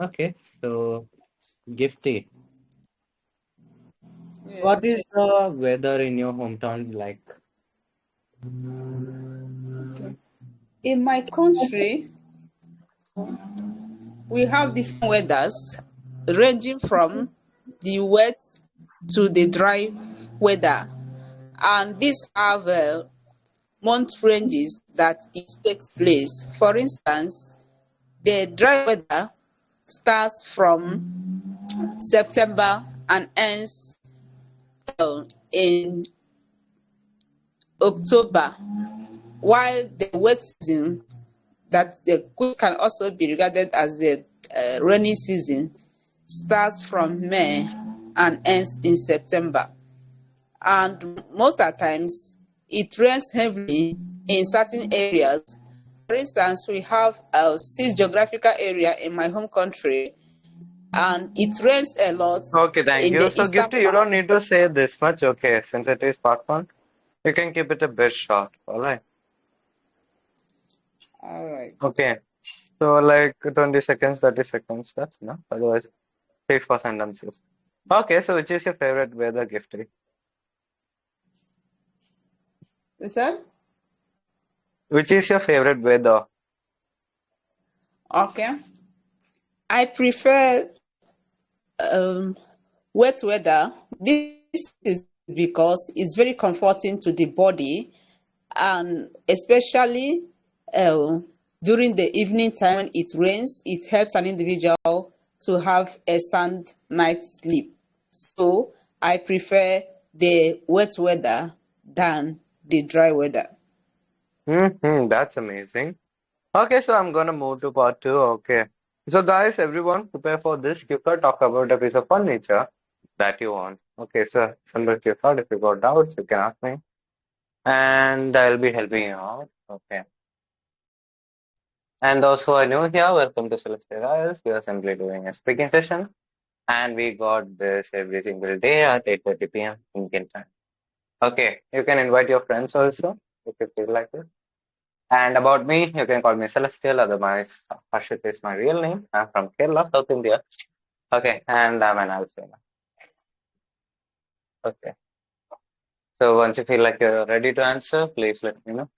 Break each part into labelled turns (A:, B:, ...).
A: Okay, so Gifty, what
B: Yes.
A: is the weather in your hometown like?
B: Okay. In my country, we have different weathers ranging from the wet to the dry weather, and these have month ranges that it takes place. For instance, the dry weather starts from September and ends in October, while the wet season which can also be regarded as the rainy season starts from May and ends in September. And most of the times, it rains heavily in certain areas. For instance, we have a 6 geographical area in my home country, and it rains a lot
A: Okay, thank
B: in
A: you.
B: the
A: So,
B: eastern
A: Gifty, you
B: part.
A: don't need to say this much. Okay, since it is part one, you can keep it a bit short. All right.
B: All right.
A: Okay. So, like 20 seconds, 30 seconds. That's enough. Otherwise, 3 4 sentences. Okay. So, which is your favorite weather, Gifty?
B: Is that
A: Which is your favorite weather?
B: okay? I prefer wet weather. This is because it's very comforting to the body, and especially uh, during the evening time when it rains, it helps an individual to have a sound night's sleep. So I prefer the wet weather than the dry weather.
A: That's amazing. Okay, so I'm gonna move to part two. Okay. So guys, everyone prepare for this. You can talk about a piece of furniture that you want. Okay, so somebody you thought if you got doubts, you can ask me. And I'll be helping you out. Okay. And those who are new here, welcome to Celestial IELTS. We are simply doing a speaking session. And we got this every single day at 8:30 p.m. Indian time. Okay, you can invite your friends also if you feel like it. And about me, you can call me Celestial, otherwise Harshit is my real name. I'm from Kerala, South India. Okay, and I'm an Alsina. Okay. So once you feel like you're ready to answer, please let me know.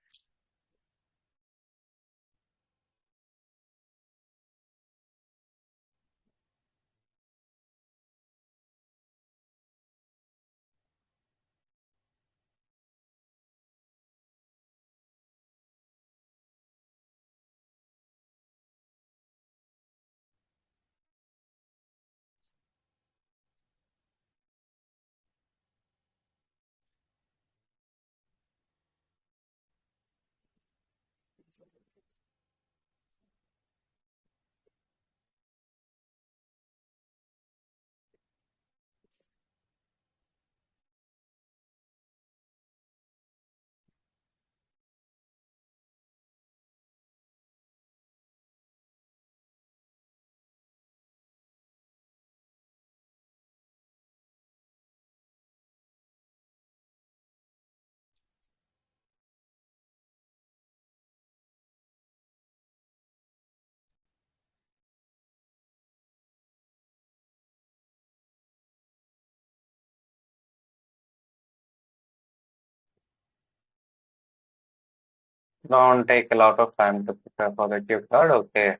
A: Don't take a lot of time to prepare for the cue card. Okay.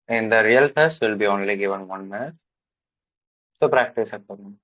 A: In the real test, you'll be only given 1 minute. So practice accordingly.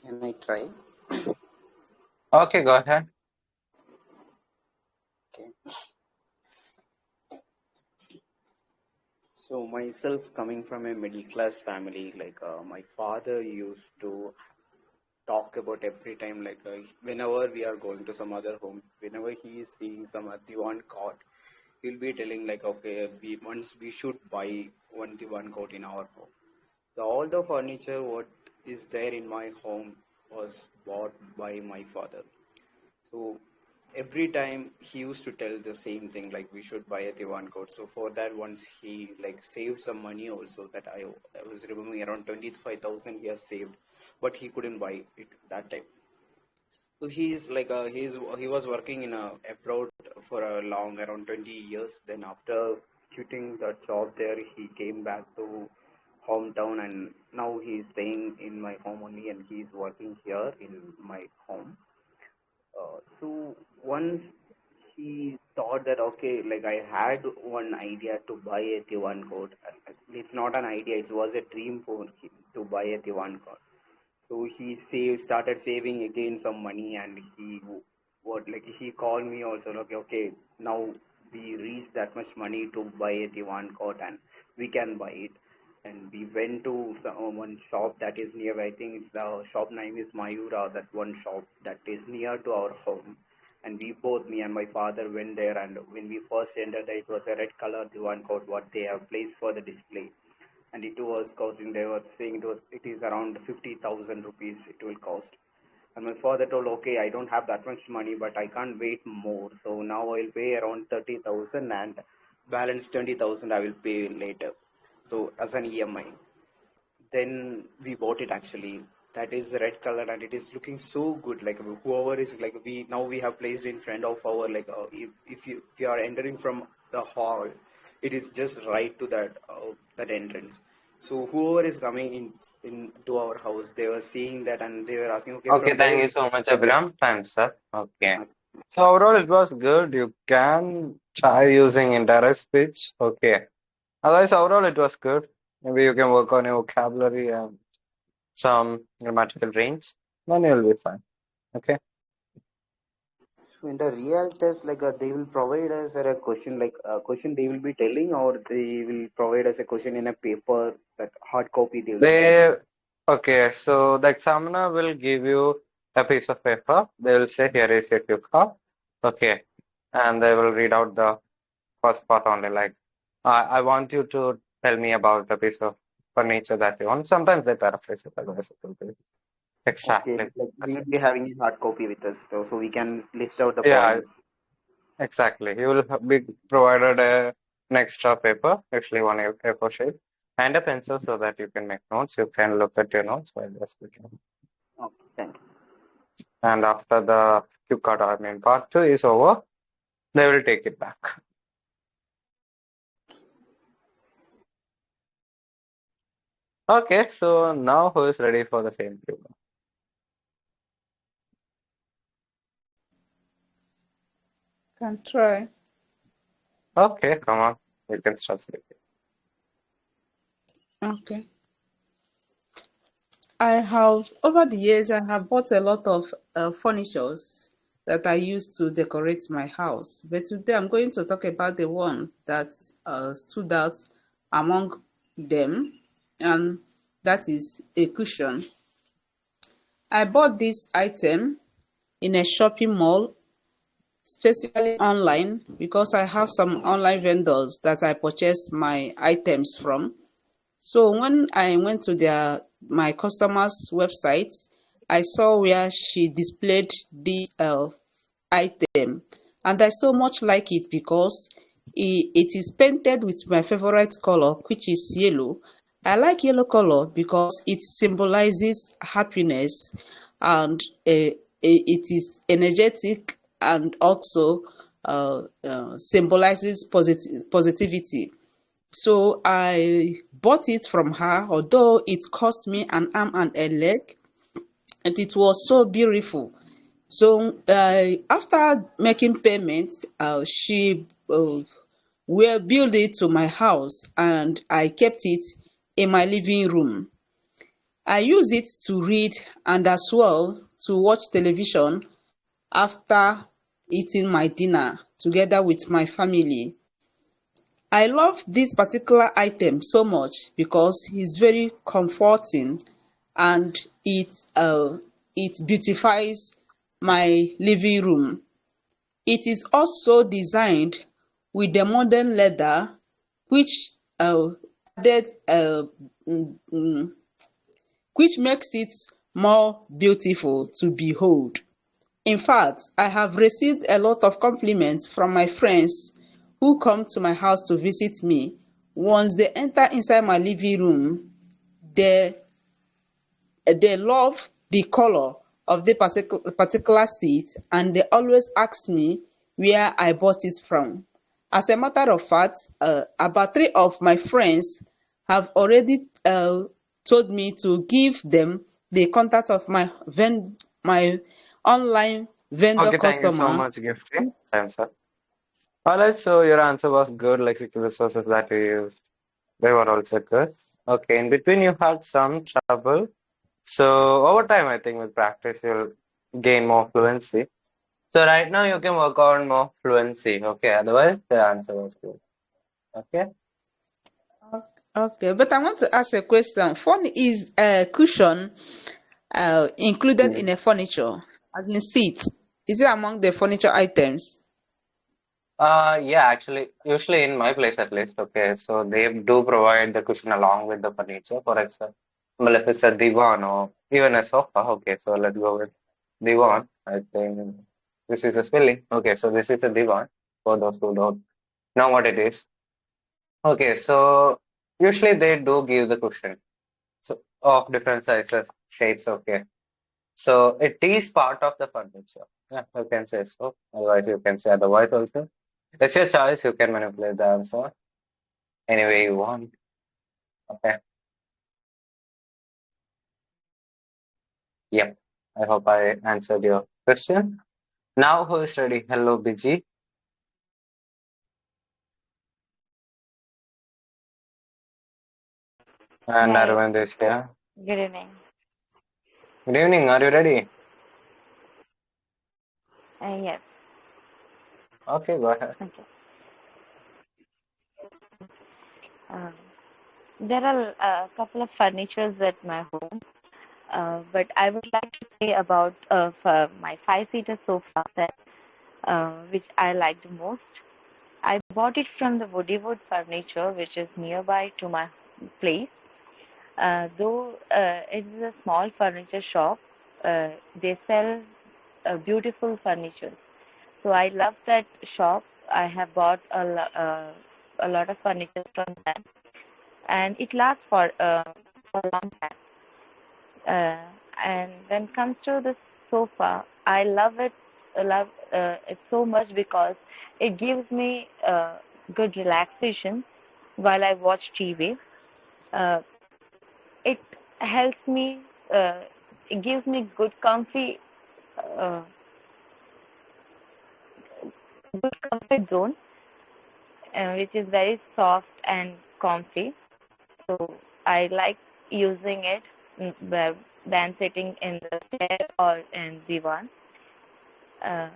C: Can I try?
A: Okay, go ahead.
C: Okay. So myself coming from a middle class family, like my father used to talk about every time, whenever we are going to some other home, whenever he is seeing some Diwan card, he'll be telling like, okay, we should buy one coat in our home. So all the furniture what is there in my home was bought by my father. So every time he used to tell the same thing, like we should buy a divan coat. So for that, once he like saved some money also, that I was remembering around 25,000 he has saved, but he couldn't buy it that time. So he was working in abroad for a long around 20 years. Then after quitting the job there, he came back to hometown, and now he's staying in my home only, and he's working here in my home. So once he thought that, okay, like I had one idea to buy a Diwan coat. It's not an idea; it was a dream for him to buy a Diwan coat. So started saving again some money, and he called me also. Okay, now we reached that much money to buy a divan coat, and we can buy it. And we went to one shop that is near. I think it's the shop name is Mayura. That one shop that is near to our home. And me and my father went there. And when we first entered, it was a red color divan coat what they have placed for the display, and it was costing, they were saying it is around 50,000 rupees it will cost. And my father told, okay, I don't have that much money, but I can't wait more, so now I'll pay around 30,000, and balance 20,000 I will pay later, so as an EMI. Then we bought it actually. That is red color, and it is looking so good. Like whoever is like, we have placed in front of our, like if you are entering from the hall, it is just right to that entrance. So whoever is coming into our house, they were seeing that, and they were asking, okay,
A: Okay,
C: from where
A: thank you
C: we.
A: so much, Abhiram. Time's up. Okay. So overall, it was good. You can try using indirect speech. Okay. Otherwise, overall, it was good. Maybe you can work on your vocabulary and some grammatical range. Then you'll be fine. Okay.
C: So in the real test, like they will provide us a question, like a question they will be telling, or they will provide us a question in a paper, that hard copy they will give.
A: They, okay, so the examiner will give you a piece of paper. They will say, here is your cue card. Okay. And they will read out the first part only, like, I want you to tell me about the piece of furniture that you want. Sometimes they paraphrase it, otherwise it will be
C: Okay,
A: exactly
C: like
A: the
C: we will
A: same.
C: be having a hard copy with us, so we can list out the
A: Yeah,
C: points.
A: exactly. You will be provided an extra paper, usually one A4 sheet, and a pencil so that you can make notes. You can look at your notes while you're speaking.
C: Okay, thank you.
A: And after the cue card, I mean, part two is over, they will take it back. Okay, so now who is ready for the same cue?
B: Can try.
A: Okay, come on. You can start speaking.
B: Okay. Over the years, I have bought a lot of furnitures that I use to decorate my house. But today I'm going to talk about the one that stood out among them, and that is a cushion. I bought this item in a shopping mall, specifically online, because I have some online vendors that I purchase my items from. So when I went to my customer's website, I saw where she displayed this item, and I so much like it because it is painted with my favorite color, which is yellow. I like yellow color because it symbolizes happiness, and it is energetic, and also symbolizes positivity. So I bought it from her, although it cost me an arm and a leg, and it was so beautiful. So after making payments, she will build it to my house, and I kept it in my living room. I use it to read and as well to watch television after eating my dinner together with my family. I love this particular item so much because it's very comforting, and it beautifies my living room. It is also designed with the modern leather, which added which makes it more beautiful to behold. In fact, I have received a lot of compliments from my friends who come to my house to visit me. Once they enter inside my living room, they love the color of the particular seat, and they always ask me where I bought it from. As a matter of fact, about three of my friends have already told me to give them the contact of my online vendor
A: Okay, thank you so
B: customer.
A: much, Gifty. Time's up. Alright, so your answer was good, like the resources that you used, they were also good. Okay, in between you had some trouble. So over time, I think with practice, you'll gain more fluency. So right now you can work on more fluency. Okay, otherwise the answer was good. Okay.
B: Okay, but I want to ask a question. Phone is a cushion included
A: Hmm.
B: in a furniture, as in seat. Is it among the furniture items?
A: Yeah, actually, usually in my place at least, okay, so they do provide the cushion along with the furniture. For example, if it's a divan or even a sofa, okay, so let's go with divan. I think this is a spelling. Okay, so this is a divan for those who don't know what it is. Okay, so usually they do give the cushion so of different sizes, shapes, okay. So it is part of the furniture. Yeah, you can say so. Otherwise, you can say otherwise also. It's your choice. You can manipulate the answer any way you want. Okay. Yep. I hope I answered your question. Now who is ready? Hello, Biji. And
D: Hi,
A: Arvind is here.
D: good evening.
A: Good evening. Are you ready?
D: Yes,
A: Okay, go ahead.
D: okay. Um, there are a couple of furnitures at my home, but I would like to say about for my five-seater sofa set, which I like the most. I bought it from the Woodywood Furniture, which is nearby to my place. Though it is a small furniture shop, they sell beautiful furniture. So I love that shop. I have bought a lot of furniture from them, and it lasts for a long time. And when it comes to the sofa, I love it. Love it so much because it gives me good relaxation while I watch TV. Uh, it helps me. It gives me uh, good comfort zone, which is very soft and comfy. So I like using it than sitting in the chair or in divan. Uh,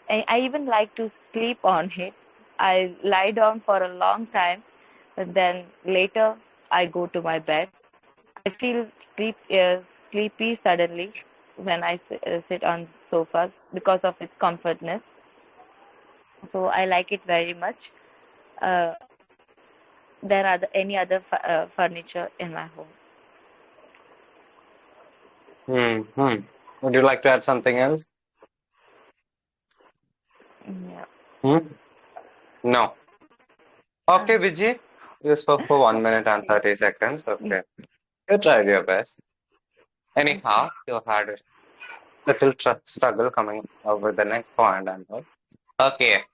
D: I even like to sleep on it. I lie down for a long time, but then later I go to my bed. I feel sleepy suddenly when I sit on sofas because of its comfortness. So I like it very much. Uh, there are any other furniture in my home.
A: Hmm. Hmm. Would you like to add something else?
D: Yeah.
A: Hmm? No.
D: Uh,
A: Okay, Biji. You spoke for 1 minute and 30 seconds.
D: yeah.
A: Okay. You tried your best.
D: Okay.
A: Anyhow, you had a little struggle coming up with the next point and all. Okay.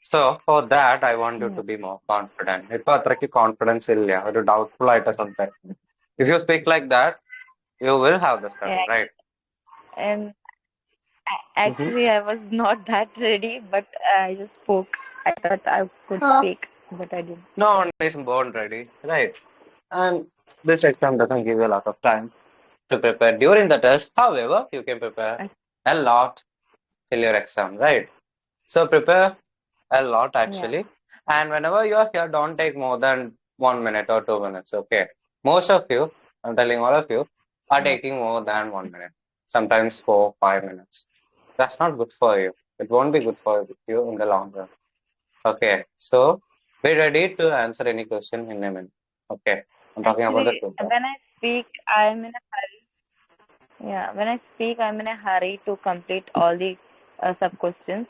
A: So for that, I want you
D: Yeah.
A: to be more confident. ഇപ്പൊ അത്രയ്ക്ക് confidence ഇല്ല ഒരു doubtful ആയിട്ട് സംസാരിക്കും. If you speak like that, you will have the struggle,
D: Yeah.
A: right?
D: And
A: Mm-hmm.
D: actually, I was not that ready, but I just spoke. I thought I could
A: Ah,
D: speak, but I didn't.
A: no one is born ready, right? And this exam doesn't give you a lot of time to prepare during the test. However, you can prepare
D: I,
A: a lot till your exam, right? So prepare a lot
D: yeah.
A: actually. And whenever you are here, don't take more than 1 minute or 2 minutes. Okay. Most of you, I'm telling all of you, are
D: Yeah.
A: taking more than 1 minute. Sometimes 4, 5 minutes. That's not good for you. It won't be good for you in the long run. Okay, so be ready to answer any question in a minute. Okay, I'm talking about the
D: Actually,
A: tutor.
D: when I speak, I'm in a hurry. Yeah, when I speak, I'm in a hurry to complete all the sub questions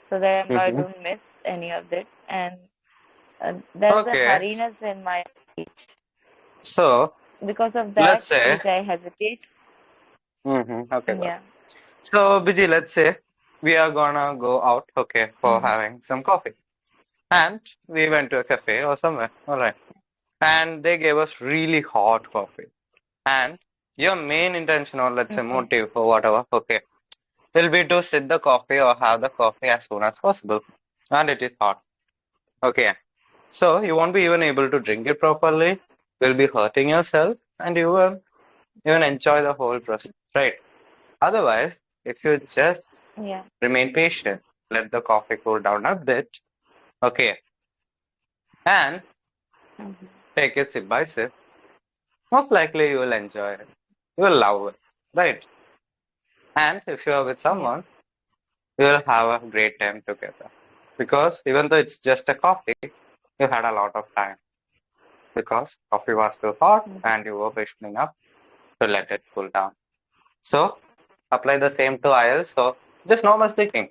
D: so that I'm not
A: Mm-hmm.
D: to miss any of it. And there's a
A: Okay,
D: hurriness in my speech.
A: so
D: Because of that,
A: let's say,
D: which I hesitate.
A: okay, got
D: Yeah.
A: it. So, Biji, let's say we are gonna go out, okay, for
D: Mm-hmm.
A: having some coffee. And we went to a cafe or somewhere, all right. And they gave us really hot coffee. And your main intention or let's say
D: Okay.
A: motive or whatever, okay, will be to sip the coffee or have the coffee as soon as possible. And it is hot. Okay. So you won't be even able to drink it properly. You'll be hurting yourself and you won't even enjoy the whole process, right? Otherwise, if you just
D: Yeah.
A: remain patient, let the coffee cool down a bit, okay, and
D: Mm-hmm.
A: take it sip by sip, most likely you will enjoy it. You will love it, right? And if you are with
D: Yeah.
A: someone, you will have a great time together. Because even though it's just a coffee, you had a lot of time. Because coffee was too hot
D: Mm-hmm.
A: and you were patient enough to let it cool down. So apply the same to IELTS. So just normal speaking.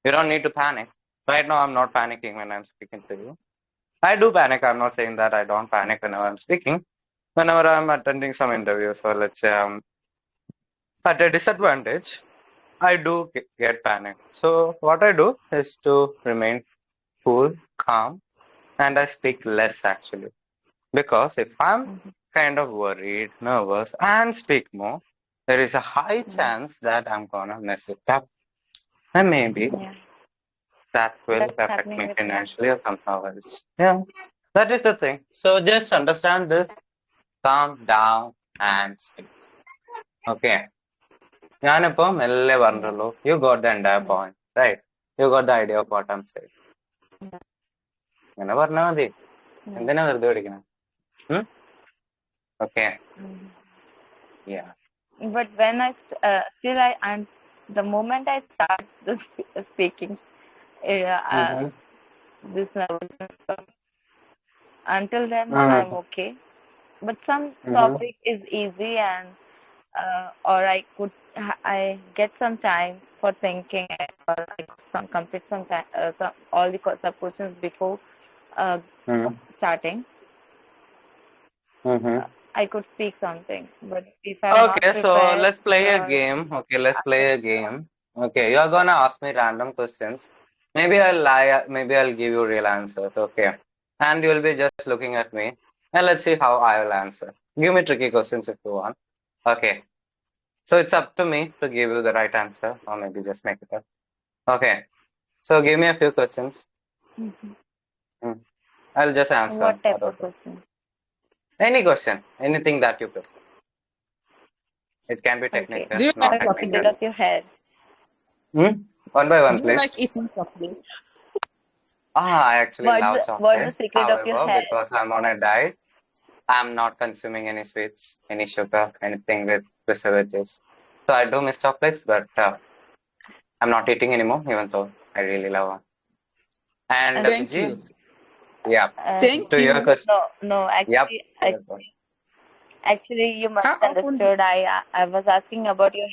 A: You don't need to panic. Right now, I'm not panicking when I'm speaking to you. I do panic. I'm not saying that I don't panic whenever I'm speaking. Whenever I'm attending some interviews, or let's say I'm at a disadvantage, I do get panic. So what I do is to remain cool, calm, and I speak less actually. Because if I'm
D: Mm-hmm.
A: kind of worried, nervous, and speak more, there is a high
D: Yeah.
A: chance that I'm gonna mess it up. And maybe
D: Yeah.
A: that will
D: That's
A: affect
D: happening
A: me
D: with me.
A: financially or somehow else. Yeah, that is the thing. So just understand this, calm down and speak. Okay. ഞാനിപ്പോ മെല്ലെ
D: Yeah.
A: പറഞ്ഞുള്ളൂ. You got the entire
D: Yeah.
A: point, right? You got the idea of what I'm saying.
D: Yeah.
A: ഇങ്ങനെ പറഞ്ഞാ മതി.
D: Yeah.
A: എന്തിനാ വെറുതെ പഠിക്കണം? Okay.
D: Mm-hmm.
A: Yeah.
D: But when still I'm the moment I start speaking,
A: Mm-hmm.
D: this nervousness, until then I'm
A: Mm-hmm.
D: okay. But some
A: Mm-hmm.
D: topic is easy and or I get some time for thinking or I could complete some time all the sub questions before uh,
A: Mm-hmm.
D: starting.
A: Mm-hmm.
D: I could speak something, but if I'm not
A: Okay, so
D: prepared
A: let's play a
D: or
A: game. Okay, let's play a game. Okay, you're gonna ask me random questions. Maybe I'll lie, maybe I'll give you real answers. Okay. And you'll be just looking at me. And let's see how I will answer. Give me tricky questions if you want. Okay. So it's up to me to give you the right answer, or maybe just make it up. Okay. So give me a few questions.
D: Mhm.
A: Hmm. I'll just answer.
D: What type
A: What
D: of
A: also?
D: question?
A: Any question, anything that you prefer. It can be
D: Okay.
A: technical,
B: Do you like
A: not
D: What's the secret
A: technical.
D: of your
B: chocolates?
D: hair?
A: Hmm? One by one,
B: Do you
A: please.
B: like eating chocolate?
A: I actually love
D: What's the
A: chocolates.
D: secret of your
A: However,
D: hair?
A: because I'm on a diet, I'm not consuming any sweets, any sugar, anything with preservatives. So I do miss chocolates, but I'm not eating anymore, even though I really love them. And
D: And
B: Thank
A: Vijay,
B: you.
A: yeah,
B: Thank
A: to your
B: you.
A: question,
D: no,
A: yep. To your question.
D: actually you must
B: How often?
D: understood. I was asking about your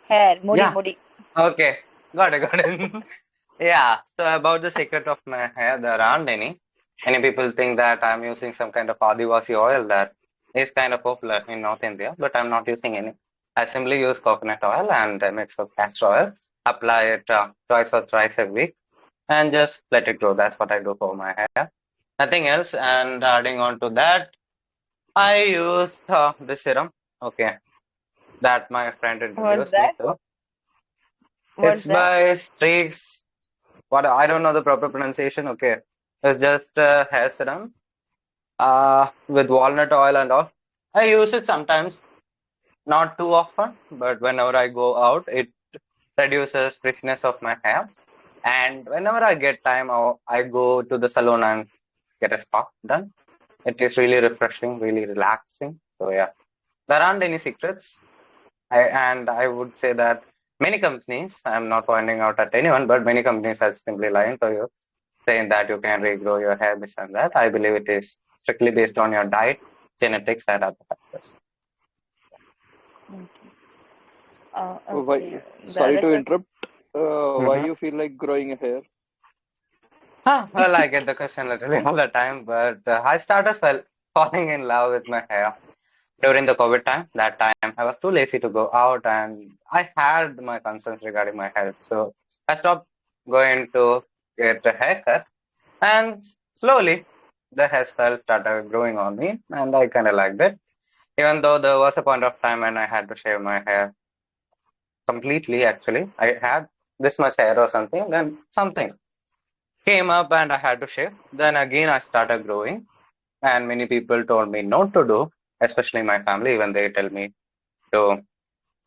D: hair,
A: Yeah,
D: mudi.
A: okay, got it, got it. Yeah, so about the secret of my hair, there aren't any. Many people think that I'm using some kind of Adivasi oil that is kind of popular in North India, but I'm not using any. I simply use coconut oil and a mix of castor oil, apply it twice or thrice a week, and just let it grow. That's what I do for my hair. Nothing else. And adding on to that, I use this serum, okay, that my friend
D: What's
A: introduced me
D: that?
A: to. It's
D: What's that?
A: by Streaks. What I don't know the proper pronunciation. Okay, it's just hair serum with walnut oil and all. I use it sometimes, not too often, but whenever I go out, it reduces frizziness of my hair. And whenever I get time, I go to the salon and get a spa done. It is really refreshing, really relaxing. So yeah, there aren't any secrets. And I would say that many companies, I'm not pointing out at anyone, but many companies are simply lying to you saying that you can regrow your hair, this and that. I believe it is strictly based on your diet, genetics, and other factors.
D: Okay.
E: Why?
D: Okay. The
E: Sorry
D: other
E: to
D: question.
E: interrupt. Why
A: Mm-hmm.
E: you feel like growing a hair?
A: Well, I get the question literally all the time, but I started falling in love with my hair during the COVID time. That time I was too lazy to go out, and I had my concerns regarding my health. So I stopped going to get a haircut, and slowly the hairstyle started growing on me, and I kind of liked it. Even though there was a point of time when I had to shave my hair completely, actually, I had this much hair or something, then something came up and I had to shave. Then again, I started growing, and many people told me not to do, especially my family, when they tell me to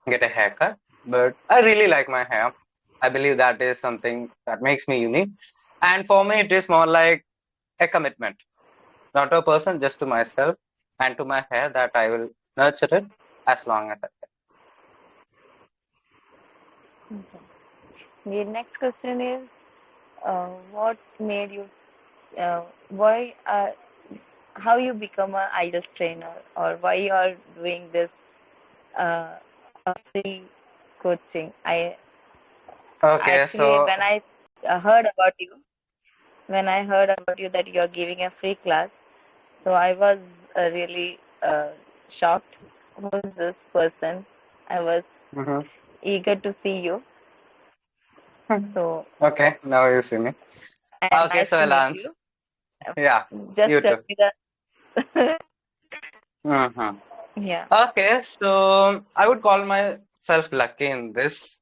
A: get a haircut. But I really like my hair. I believe that is something that makes me unique. And for me, it is more like a commitment, not to a person, just to myself and to my hair, that I will nurture it as long as I
D: Okay. The next question is, what made you, why, how you become a IELTS trainer, or why you are doing this free coaching? I
A: can. Okay,
D: actually,
A: so
D: when I heard about you, when I heard about you that you are giving a free class, so I was really shocked. Who is this person? I was
A: mhm.
D: eager to see you. So,
A: Okay, now you see me.
D: and
A: Okay,
D: nice
A: so
D: to
A: I'll
D: meet
A: answer.
D: you.
A: Yeah,
D: Just
A: you
D: tell
A: too.
D: me the
A: Hmm.
D: yeah.
A: Okay, so I would call myself lucky in this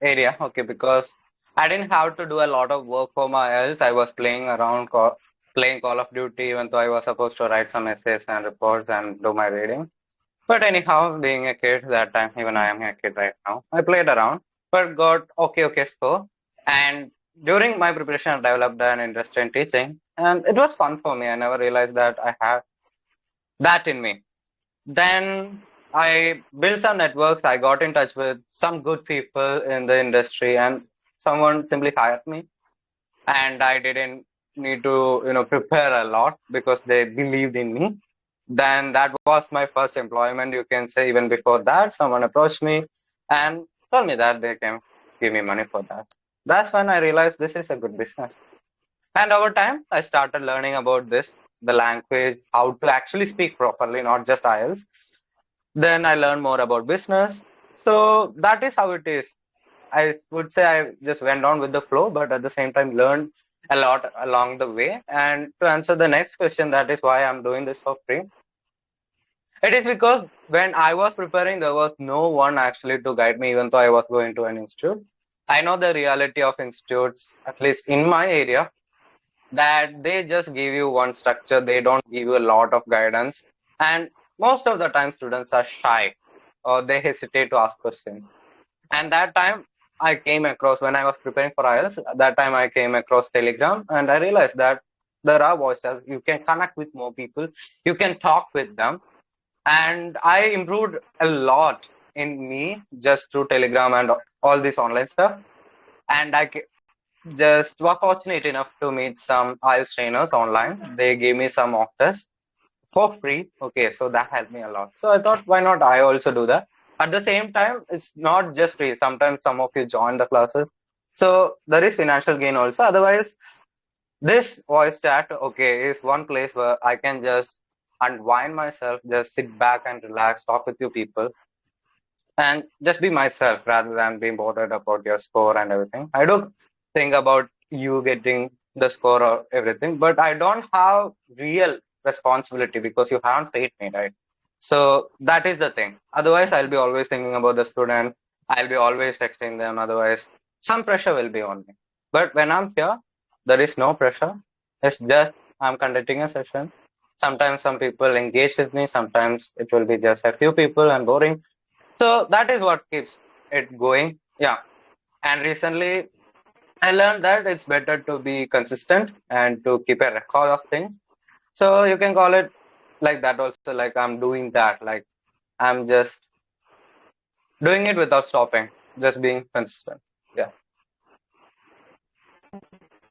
A: area, okay, because I didn't have to do a lot of work for my IELTS. I was playing around, playing Call of Duty, even though I was supposed to write some essays and reports and do my reading. But anyhow, being a kid that time, even I am a kid right now, I played around, but got okay score. And during my preparation, I developed an interest in teaching, and it was fun for me. I never realized that I had that in me. Then I built some networks. I got in touch with some good people in the industry, and someone simply hired me. And I didn't need to, prepare a lot because they believed in me. Then that was my first employment, you can say. Even before that, someone approached me and told me that they can give me money for that. That's when I realized this is a good business. And over time, I started learning about this, the language, how to actually speak properly, not just IELTS. Then I learned more about business. So that is how it is. I would say I just went on with the flow, but at the same time learned a lot along the way. And to answer the next question, that is why I'm doing this for free. It is because when I was preparing, there was no one actually to guide me, even though I was going to an institute. I know the reality of institutes, at least in my area, that they just give you one structure. They don't give you a lot of guidance. And most of the time, students are shy or they hesitate to ask questions. And that time I came across, when I was preparing for IELTS, that time I came across Telegram and I realized that there are voices. You can connect with more people. You can talk with them. And I improved a lot in me just through Telegram and all this online stuff. And just was fortunate enough to meet some IELTS trainers online. They gave me some mock tests for free. Okay, so that helped me a lot. So I thought, why not I also do that? At the same time, it's not just free. Sometimes some of you join the classes. So there is financial gain also. Otherwise, this voice chat, okay, is one place where I can just unwind myself, just sit back and relax, talk with you people, and just be myself rather than being bothered about your score and everything. I do think about you getting the score or everything, but I don't have real responsibility because you haven't paid me, right? So that is the thing. Otherwise, I'll be always thinking about the student. I'll be always texting them. Otherwise, some pressure will be on me. But when I'm here, there is no pressure. It's just I'm conducting a session. Sometimes some people engage with me. Sometimes it will be just a few people and boring. So that is what keeps it going. Yeah. And recently I learned that it's better to be consistent and to keep a record of things. So you can call it like that also, like I'm doing that. Like I'm just doing it without stopping, just being consistent. Yeah.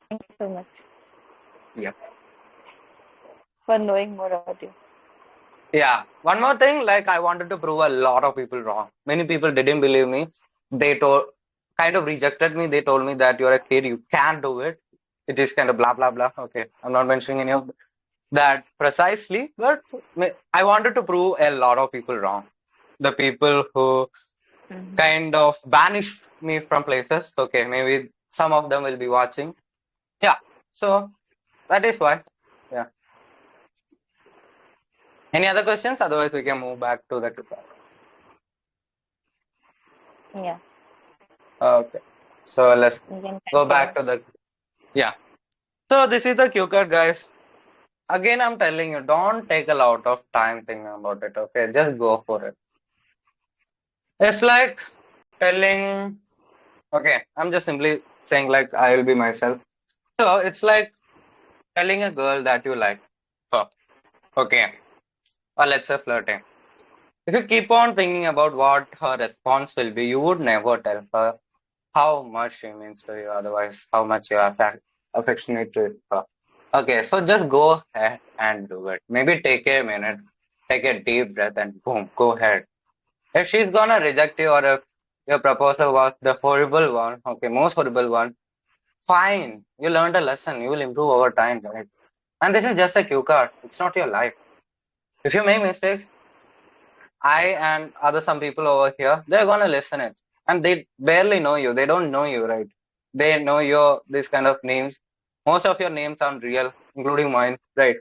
D: Thank you so much.
A: Yeah.
D: for knowing more about you.
A: Yeah. One more thing, like I wanted to prove a lot of people wrong. Many people didn't believe me. They kind of rejected me. They told me that you're a kid, you can't do it. It is kind of blah blah blah. Okay, I'm not mentioning any of that precisely, but I wanted to prove a lot of people wrong. The people who
D: Mm-hmm.
A: kind of banish me from places. Okay, maybe some of them will be watching. Yeah. So that is why. Yeah. Any other questions? Otherwise, we can move back to the tutorial.
D: Yeah,
A: Okay. So let's
D: you can
A: go
D: continue.
A: back to the, yeah. So this is the cue card, guys. Again, I'm telling you, don't take a lot of time thinking about it. Okay, just go for it. It's like telling, okay, I'm just simply saying like I will be myself. So it's like telling a girl that you like her. Okay. Or let's say flirting. If you keep on thinking about what her response will be, you would never tell her how much she means to you, otherwise, how much you are affectionate to her. Okay, so just go ahead and do it. Maybe take a minute, take a deep breath, and boom, go ahead. If she's gonna reject you, or if your proposal was the horrible one, okay, most horrible one, fine. You learned a lesson. You will improve over time, right? And this is just a cue card. It's not your life. If you make mistakes, I and other some people over here, they're gonna listen it, and they barely know you. They don't know you, right? They know your this kind of names. Most of your names aren't real, including mine, right?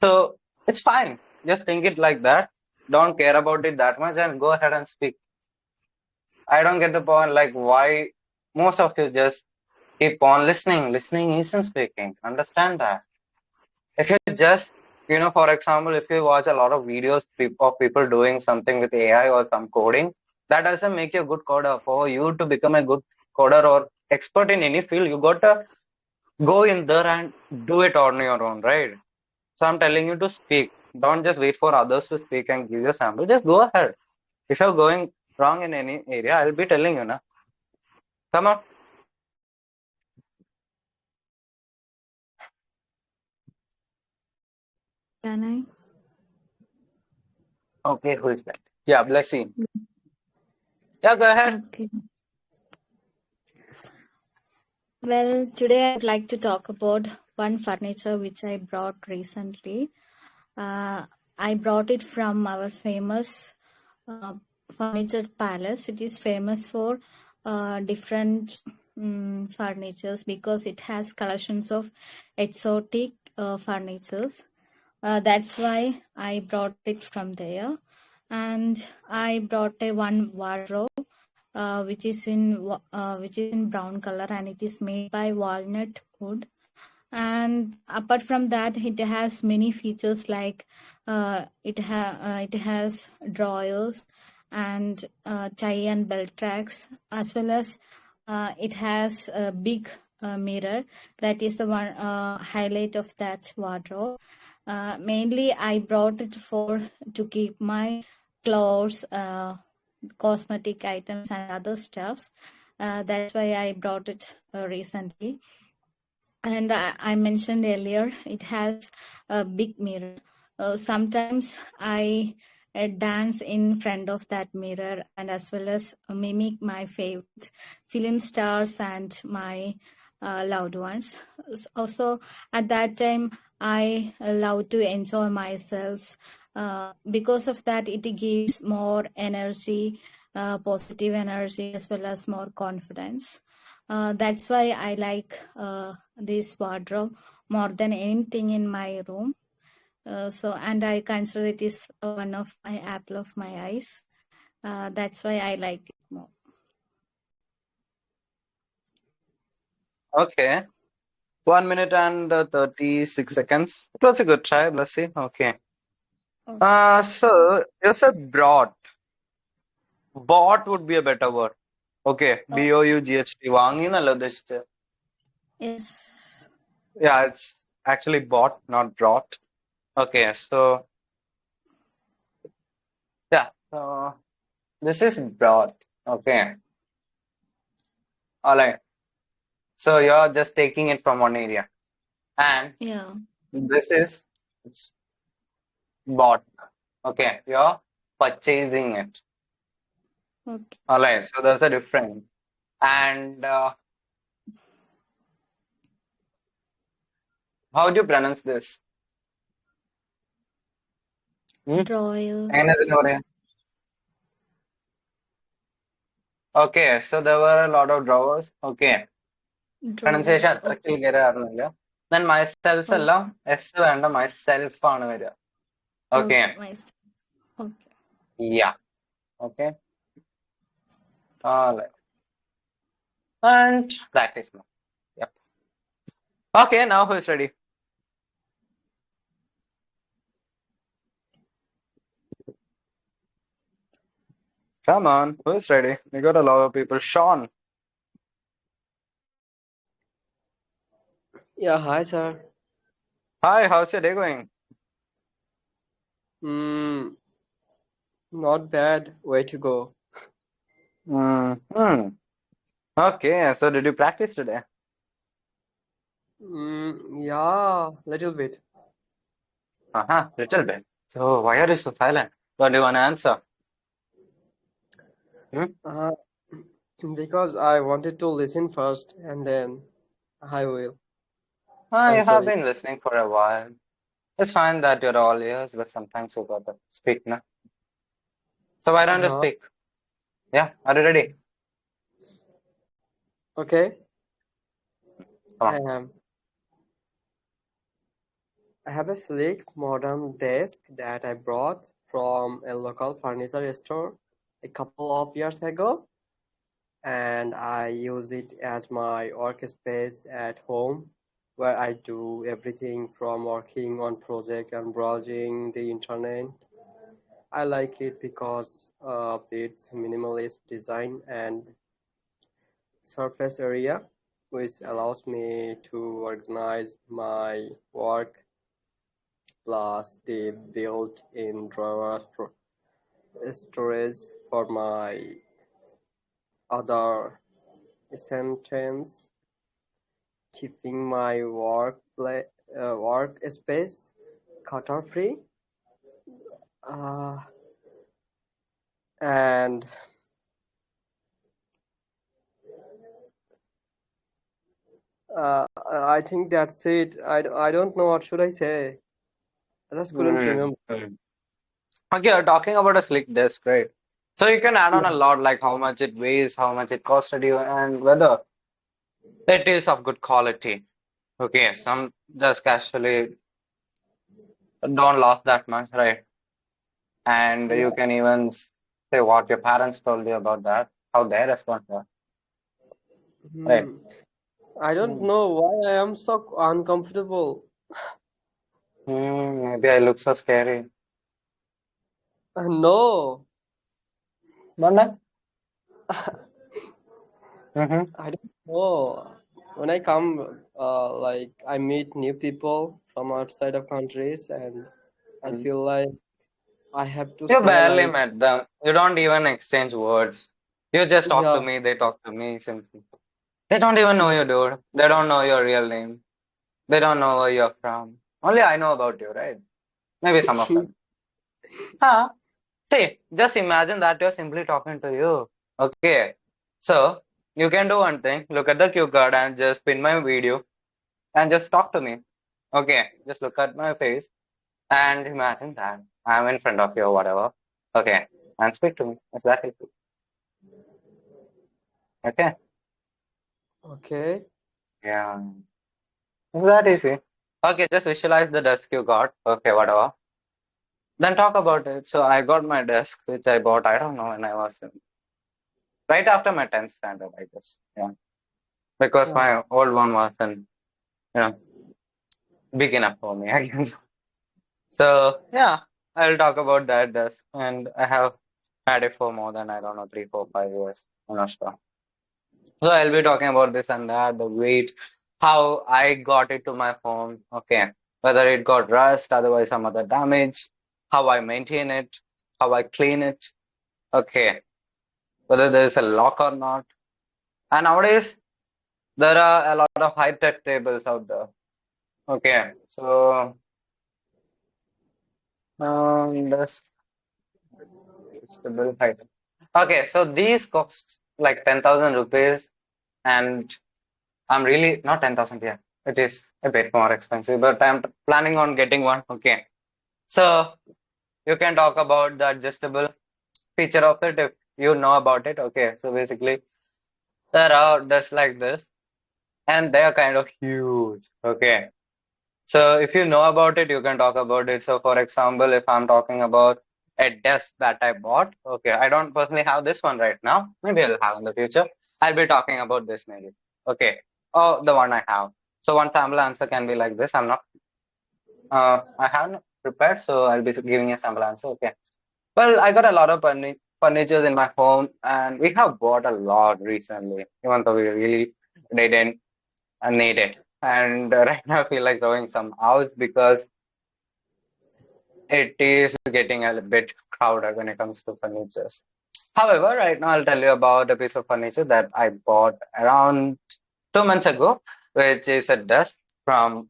A: So it's fine. Just think it like that. Don't care about it that much, and go ahead and speak. I don't get the point. Like why most of you just keep on listening. Listening isn't speaking. Understand that. If you just, for example, if you watch a lot of videos of people doing something with AI or some coding, that doesn't make you a good coder. For you to become a good coder or expert in any field, you got to go in there and do it on your own, right? So I'm telling you to speak. Don't just wait for others to speak and give you sample. Just go ahead. If you're going wrong in any area, I'll be telling you now. Come on.
F: Can I?
A: Okay, who is that? Yeah, Blessing. Yeah, go ahead.
F: Okay. Well, today I'd like to talk about one furniture which I brought recently. I brought it from our famous uh, furniture palace. It is famous for different furnitures because it has collections of exotic furnitures. That's why I brought it from there. And I brought a one wardrobe which is in brown color, and it is made by walnut wood. And apart from that, it has many features like it has drawers and tie and belt racks, as well as it has a big mirror. That is the one highlight of that wardrobe. Mainly I brought it for to keep my clothes, cosmetic items and other stuffs. That's why I brought it recently. And I mentioned earlier, it has a big mirror. Sometimes I dance in front of that mirror, and as well as mimic my favorite film stars and my loved ones. Also, at that time, I love to enjoy myself. Because of that, it gives more energy, positive energy, as well as more confidence. That's why I like this wardrobe more than anything in my room. And I consider it is one of my apple of my eyes. That's why I like it more.
A: Okay. 1 minute and 36 seconds. It was a good try, let's see. Okay.
F: Okay.
A: So you said brought. Bought would be a better word. Okay.
F: Oh,
A: BOUGHT. വാങ്ങിന്നല്ല ഉദ്ദേശിച്ചത്.
F: yes.
A: Yeah, it's actually bought, not brought. Okay. So yeah. So this is brought. Okay. All right. So you're just taking it from one area and
F: Yeah.
A: this is it's bought. Okay, you're purchasing it.
F: Okay.
A: All right, so there's a difference. And how do you pronounce this? എങ്ങനെ
F: Drawers.
A: ഇതിന് പറയാ? Okay, so there were a lot of drawers. Okay, pronunciation
F: Drawers.
A: അത്ര
F: Okay.
A: Clear ആയിരുന്നില്ല. Then myself എല്ലാം
F: Okay.
A: S വേണ്ട myself ആണ് വരിക. Okay,
F: Okay. Myself. Okay.
A: yeah, okay. All right. And practice more. Yep. Okay, now who's ready? Come on, who's ready? We got a lot of people. Sean.
G: Yeah, hi, sir.
A: Hi, how's your day going?
G: Not bad. Way to go.
A: Hmm. Okay, so did you practice today?
G: Yeah, little bit.
A: Little bit. So why are you so silent? What do you want to answer? Hmm?
G: Uh, because I wanted to listen first and then I will
A: You
G: answer
A: have
G: it.
A: been listening for a while. It's fine that you're all ears, but sometimes you gotta speak now. So why don't you
G: Uh-huh.
A: speak? Yeah, are you ready?
G: Okay.
A: Come
G: I
A: on.
G: am. I have a sleek modern desk that I brought from a local furniture store a couple of years ago, and I use it as my workspace at home, where I do everything from working on project and browsing the internet. I like it because of its minimalist design and surface area, which allows me to organize my work, plus the built-in drawer storage for my other essentials, keeping my workspace clutter-free. Uh, and I think that's it. I don't know what should I say. I just couldn't
A: Hmm.
G: remember.
A: Okay, you're talking about a slick desk, right? So you can add on
G: Yeah.
A: a lot, like how much it weighs, how much it costed you, and whether it is of good quality. Okay, some just casually don't last that much, right? And
G: Yeah.
A: you can even say what your parents told you about that, how their response was, right?
G: Hmm. I don't
A: Hmm.
G: know why I am so uncomfortable.
A: Maybe I look so scary.
G: No,
A: But then,
G: I don't know. When I come, like I meet new people from outside of countries, and I
A: mm-hmm.
G: feel like I have to
A: You
G: say
A: barely
G: like,
A: met them. You don't even exchange words. You just talk
G: yeah,
A: to me, they talk to me, simply. They don't even know
G: yeah.
A: you, dude. They don't know your real name. They don't know where you're from. Only I know about you, right? Maybe some of them. Huh? See, just imagine that you're simply talking to you. Okay. So, you can do one thing. Look at the cue card and just pin my video and just talk to me. Okay. Just look at my face and imagine that I'm in front of you or whatever. Okay. And speak to me. Is that easy? Okay.
G: Okay.
A: Yeah. Is that easy? Okay. Just visualize the desk you got. Okay. Whatever. Then talk about it. So I got my desk, which I bought, I don't know, when I was in, right after my 10th standard, I guess. Yeah. Because
G: Yeah.
A: my old one wasn't, you know, big enough for me, I guess. So yeah, I'll talk about that desk. And I have had it for more than, I don't know, 3, 4, 5 years. I'm not sure. So I'll be talking about this and that, the weight, how I got it to my home. Okay. Whether it got rust, otherwise some other damage, how I maintain it, how I clean it. Okay. Whether there is a lock or not. And nowadays, there are a lot of high-tech tables out there. Okay, so this adjustable height. Okay, so these cost like 10,000 rupees, and I'm really not 10,000. Yeah, it is a bit more expensive, but I'm planning on getting one. Okay, so you can talk about the adjustable feature of it if you know about it. Okay, so basically there are desks like this, and they are kind of huge. Okay, so if you know about it, you can talk about it. So for example, if I'm talking about a desk that I bought, okay, I don't personally have this one right now. Maybe I'll have in the future. I'll be talking about this maybe. Okay. Oh, the one I have. So one sample answer can be like this. I haven't prepared, so I'll be giving a sample answer. Okay. Well, I got a lot of furniture in my home, and we have bought a lot recently, even though we really didn't need it. And right now I feel like throwing some out because it is getting a bit crowded when it comes to furniture. However, right now I'll tell you about a piece of furniture that I bought around 2 months ago, which is a desk from.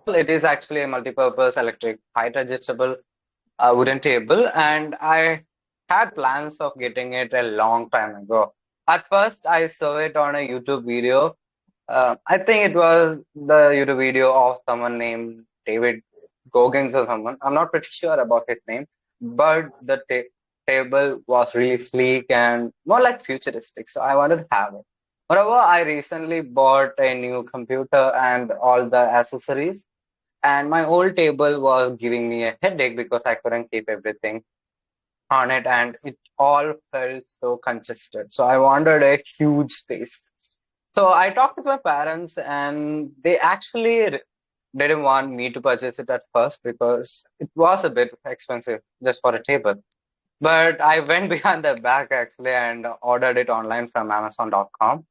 A: It is actually a multi-purpose electric height adjustable wooden table, and I had plans of getting it a long time ago. At first, I saw it on a YouTube video. I think it was the YouTube video of someone named David Goggins or someone. I'm not pretty sure about his name, but the table was really sleek and more like futuristic. So I wanted to have it. Moreover, I recently bought a new computer and all the accessories, and my old table was giving me a headache because I couldn't keep everything on it, and it all felt so congested. So I wanted a huge space. So I talked with my parents, and they actually didn't want me to purchase it at first because it was a bit expensive just for a table. But I went behind their back actually and ordered it online from Amazon.com,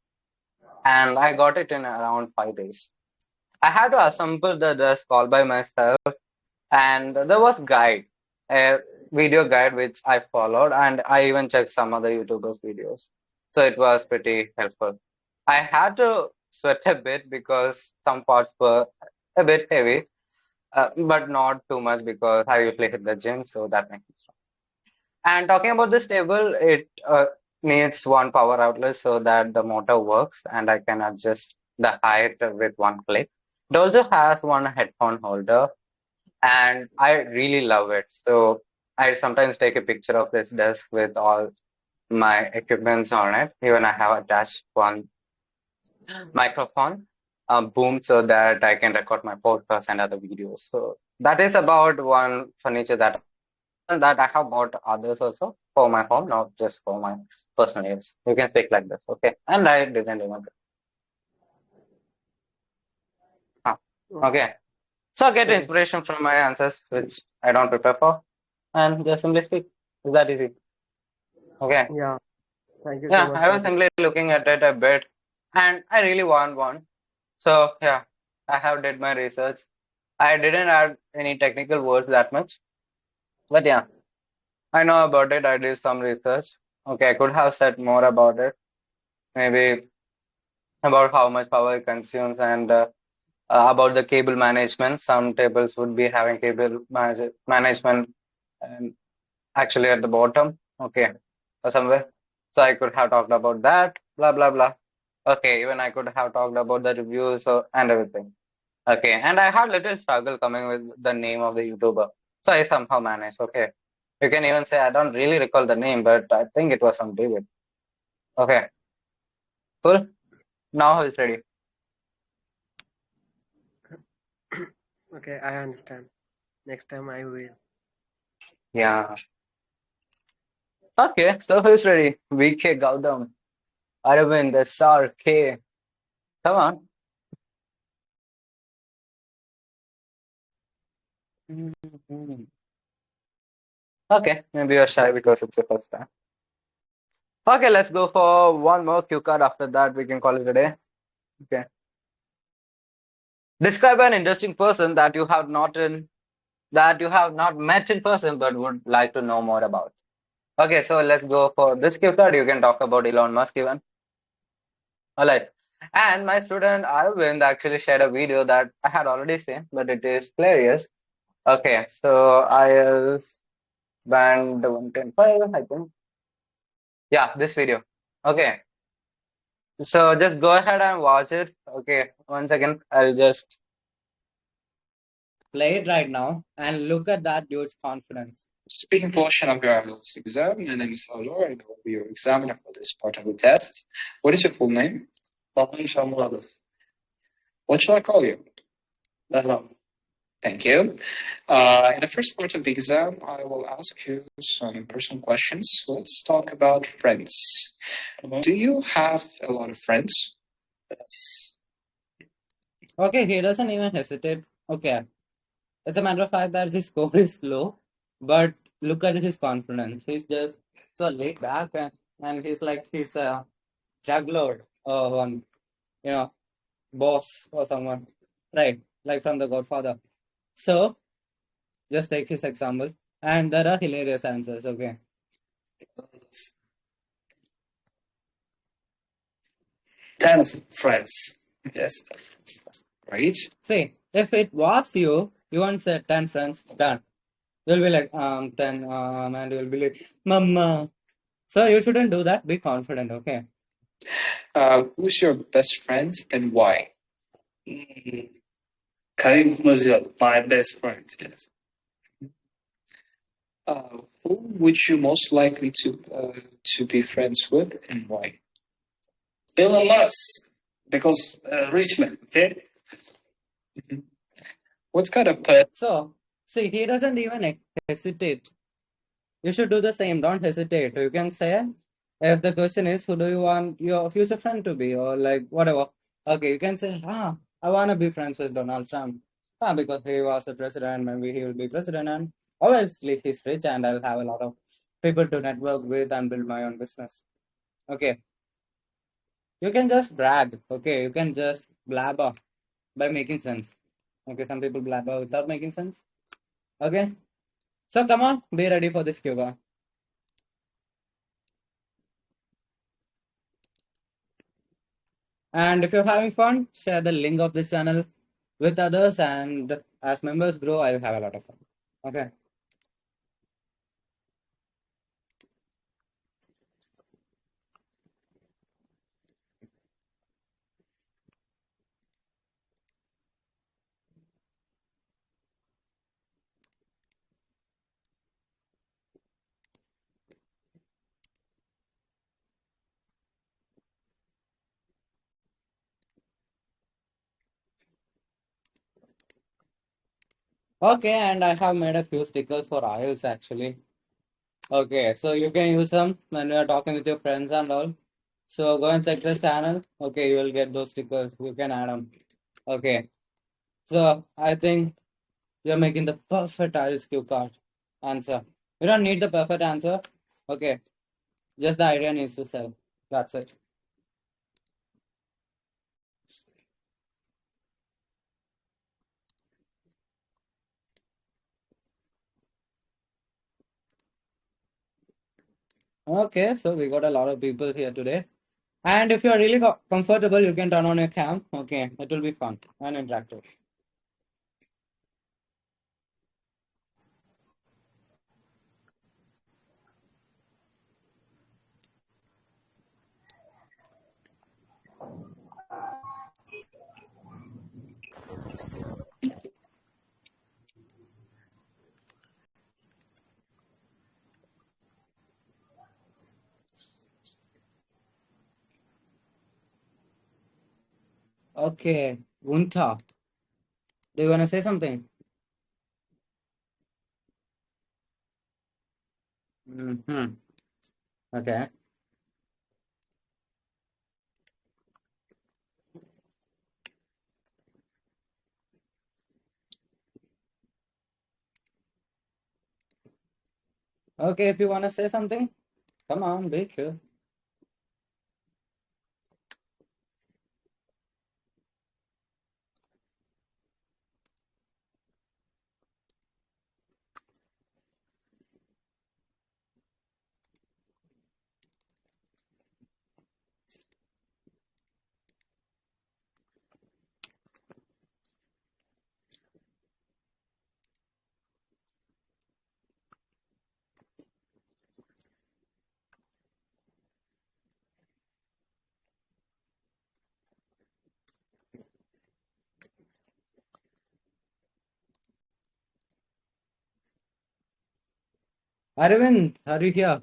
A: and I got it in around 5 days. I had to assemble the desk all by myself, and there was guide, a video guide which I followed, and I even checked some other YouTubers' videos. So it was pretty helpful. I had to sweat a bit because some parts were a bit heavy, but not too much because I usually hit the gym, so that makes it strong. And talking about this table, it needs one power outlet so that the motor works and I can adjust the height with one click. It also has one headphone holder, and I really love it. So I sometimes take a picture of this desk with all my equipments on it. Even I have attached one microphone, boom, so that I can record my podcast and other videos. So that is about one furniture that I have bought others also for my home, not just for my personal use. You can speak like this, okay? And I didn't even. Huh. Okay. So I get
G: Okay.
A: inspiration from my answers, which I don't prepare for, and just simply speak. It's that easy. Okay.
G: Yeah. Thank you so
A: Yeah,
G: much
A: I
G: for
A: was
G: the.
A: simply looking at it a bit, and I really want one. So yeah, I have did my research. I didn't add any technical words that much, but yeah, I know about it. I did some research. Okay, I could have said more about it, maybe about how much power it consumes and about the cable management. Some tables would be having cable management and actually at the bottom, okay, or somewhere. So I could have talked about that, blah blah blah. Okay, even I could have talked about the reviews and everything. Okay, and I had little struggle coming with the name of the YouTuber. So I somehow managed. Okay, you can even say I don't really recall the name, but I think it was some David. Okay, cool. Now who's ready?
G: Okay, I understand. Next time I will.
A: Yeah. Okay, so who's ready? VK Gautam, Aravind, SR, K. Come on. Mhm. Okay, maybe you're shy because it's your first time. Okay, let's go for one more cue card. After that, we can call it a day. Okay. Describe an interesting person that you have not met in person but would like to know more about. Okay, so let's go for this cue card. You can talk about Elon Musk even. All right. And my student Arvind actually shared a video that I had already seen, but it is hilarious. Okay, so IELTS band 110.5, I think. Yeah, this video. Okay, so just go ahead and watch it. Okay, one second. I'll just
H: play it right now and look at that dude's confidence.
I: Speaking portion of your IELTS exam, my name is Salvador and I will be your examiner for this part of the test. What is your full name? What shall I call you? Thank you. In the first part of the exam, I will ask you some personal questions. Let's talk about friends. Do you have a lot of friends? Yes.
H: Okay, he doesn't even hesitate. Okay. It's a matter of fact that his score is low, but look at his confidence. He's just so laid back and he's like he's a juggler or one, you know, boss or someone. Right, like from the Godfather. So just take his example. And there are hilarious answers, okay.
I: 10 friends. Yes. Great.
H: See, if it was you, you won't say 10 friends, done. You'll be like, 10, and you'll be like, Mama. So you shouldn't do that. Be confident, okay?
I: Who's your best friend and why? Karim Mazil, my best friend, yes. Who would you most likely to be friends with and why? Elon Musk, because Richmond, okay? What's kind of pet?
H: So, see, he doesn't even hesitate. You should do the same. Don't hesitate. You can say, if the question is, who do you want your future friend to be, or like whatever. Okay, you can say, I want to be friends with Donald Trump. Because he was the president, maybe he will be president, and obviously he's rich, and I'll have a lot of people to network with and build my own business. Okay, you can just brag. Okay, you can just blabber by making sense. Okay, some people blabber without making sense. Okay, so come on, be ready for this Cuba. And if you're having fun, share the link of this channel with others. And as members grow, I'll have a lot of fun. Okay. Okay, and I have made a few stickers for IELTS actually. Okay, so you can use them when you're talking with your friends and all. So go and check this channel. Okay, you will get those stickers. You can add them. Okay. So I think you're making the perfect IELTS cue card answer. You don't need the perfect answer. Okay. Just the idea needs to sell. That's it. Okay, so we got a lot of people here today. And if you're really comfortable, you can turn on your cam. Okay, it will be fun and interactive. Okay, Gunta, do you want to say something? Okay. Okay, if you want to say something, come on, be sure. Arvind, are you here?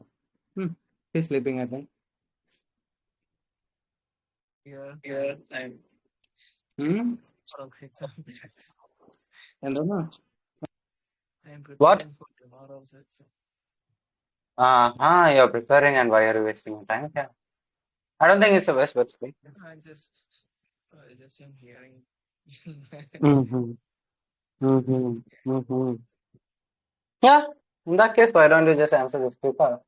H: He's sleeping, I think.
J: Yeah, I'm for exam.
H: Endona?
J: I'm
A: What?
J: preparing for tomorrow's exam.
A: You're preparing and why are you wasting your time? Yeah. I don't think it's a waste, but it's free.
J: I just am hearing.
A: Yeah, in that case, why don't you just answer this paper?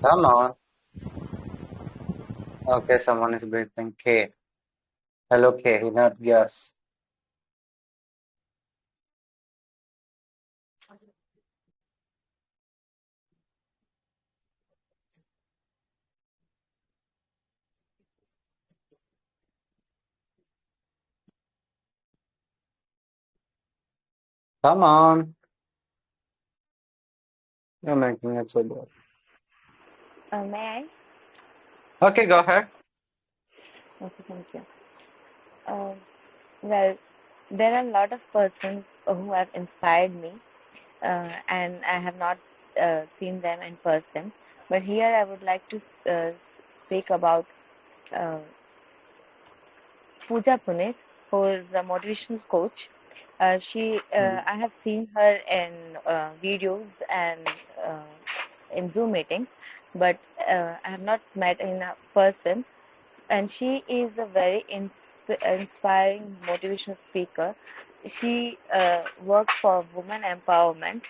A: Come on. Okay, someone is breathing K. Hello, K, not yes. Come on. You're making it so good.
D: May
A: Okay, go ahead.
D: I? Okay, thank you. Well, there are a lot of persons who have inspired me, and I have not seen them in person. But here I would like to speak about uh, Pooja Punis, who is a motivational coach. I have seen her in videos and in Zoom meetings, but I have not met in a person. And she is a very inspiring motivational speaker. She works for women empowerment.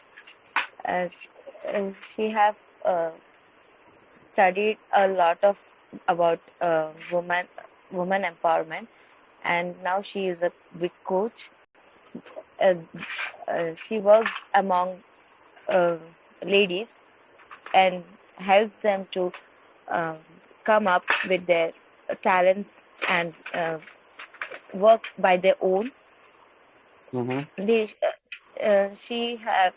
D: She have studied a lot of about women empowerment, and now she is a big coach. Uh, she works among uh, ladies and helps them to uh, come up with their talents and work by their own. She have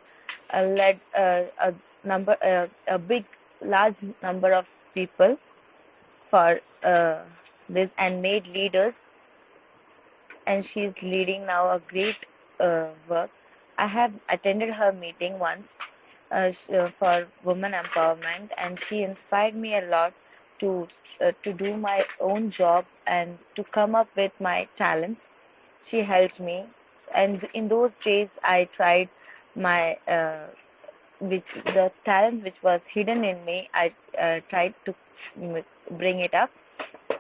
D: led a big large number of people for this and made leaders, and she's leading now a great work. I have attended her meeting once for women empowerment, and she inspired me a lot to do my own job and to come up with my talents. She helped me, and in those days I tried my which the talent which was hidden in me. I tried to bring it up,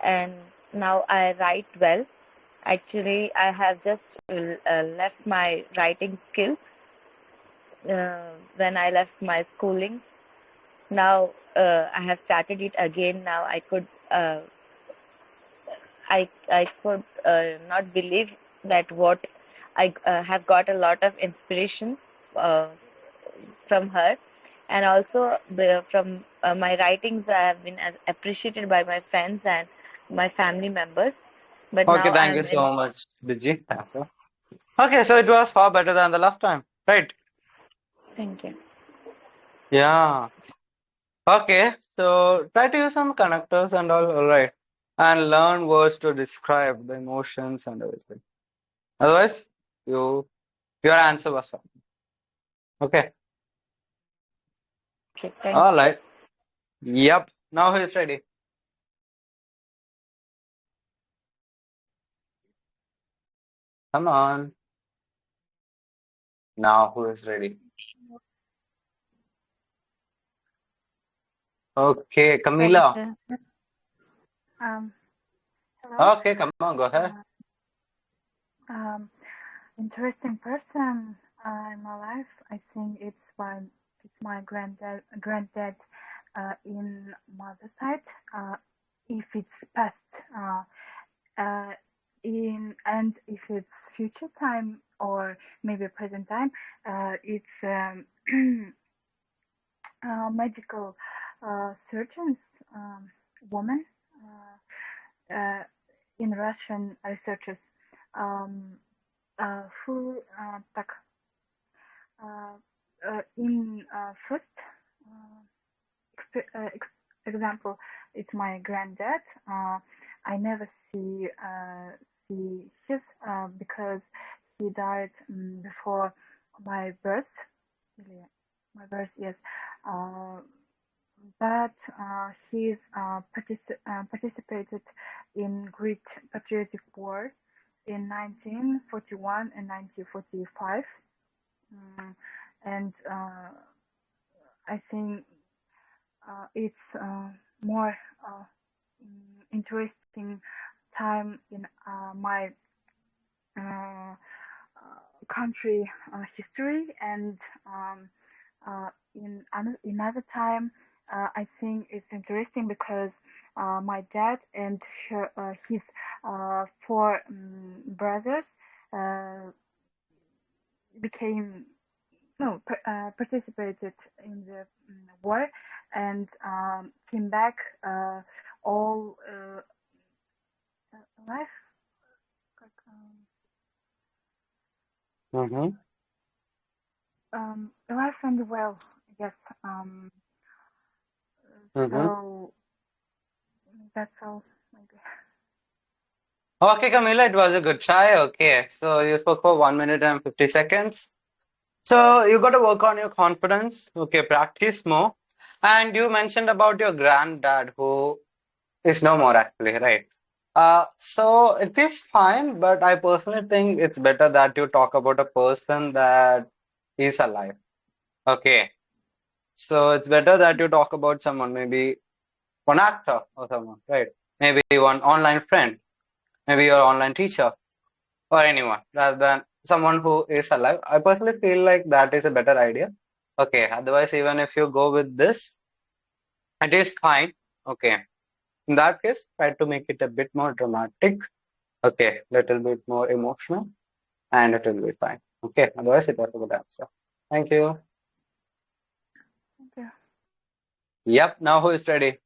D: and now I write well. Actually, I have just left my writing skills when I left my schooling. Now I have started it again. Now I could not believe that what I have got a lot of inspiration uh, from her, and also from my writings I have been appreciated by my friends and my family members. But
A: Okay,
D: now I
A: thank you
D: am in.
A: so much, Biji. Thank you. Okay, so it was far better than the last time, right?
D: Thank you.
A: Yeah. Okay, so try to use some connectors and all right. And learn words to describe the emotions and everything. Otherwise, your answer was fine. Okay.
D: Okay, thank
A: All
D: you.
A: right. Yep. Now he's ready. Come on. Now who is ready? Okay, Camila.
K: Um, hello.
A: Okay, come on, go ahead.
K: Um, Interesting person in my life. I think it's my granddad in mother side. If it's past, and if it's future time or maybe present time, it's medical surgeons, woman. In Russian researchers who in first example, it's my granddad. I never see his because he died before my birth. Really, my birth, yes. Uh, but he's participated in Greek Patriotic War in 1941 and 1945. And I think it's more interesting time in my uh, country history, and in another time I think it's interesting because my dad and his four brothers uh, became no participated in the war and came back all alive,
A: Mm-hmm.
K: alive and well, yes.
A: Mm-hmm.
K: So that's all, maybe.
A: Okay, Camila, it was a good try. Okay, so you spoke for 1 minute and 50 seconds. So you got to work on your confidence. Okay, practice more. And you mentioned about your granddad who is no more actually, right? So it is fine, but I personally think it's better that you talk about a person that is alive. Okay, so it's better that you talk about someone, maybe one actor or someone, right? Maybe one online friend, maybe your online teacher or anyone rather than someone who is alive. I personally feel like that is a better idea. Okay, otherwise, even if you go with this, it is fine. Okay, in that case, try to make it a bit more dramatic. Okay, little bit more emotional, and it will be fine. Okay, otherwise, it was a good answer. Thank you.
K: Thank you.
A: Yep, now who is ready?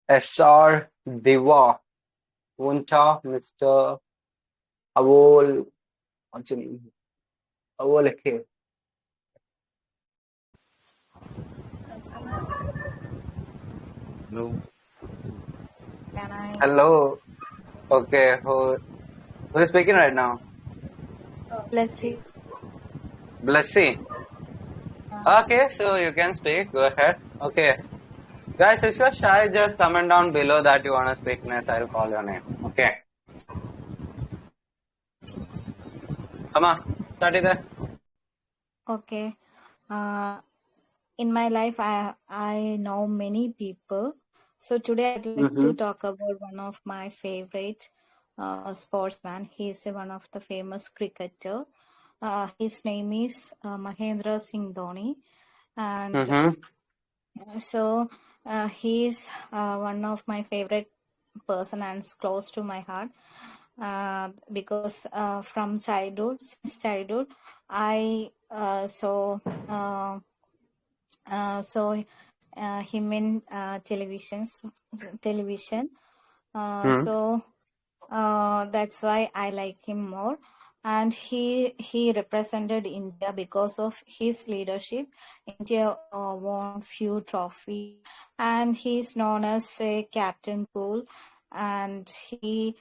A: SR Diva, Wunta, Mr. Avol, what's your name? Avoleke.
L: Hello.
F: Can I?
A: Hello. Okay, who is speaking right now?
F: Bless you.
A: Blessy. Okay, so you can speak. Go ahead. Okay. Guys, if you're shy, just comment down below that you want to speak next. I'll call your name. Okay. Come on, start it there.
F: Okay. Uh, in my life, I know many people. So today I'd like
A: Mm-hmm.
F: to talk about one of my favorite sportsman. He's one of the famous cricketer. His name is Mahendra Singh Dhoni, and so he's one of my favorite person and is close to my heart because from since childhood, I saw him in television.
A: Mm-hmm.
F: So that's why I like him more. And he represented India because of his leadership. India won few trophies, and he's known as a captain cool, and he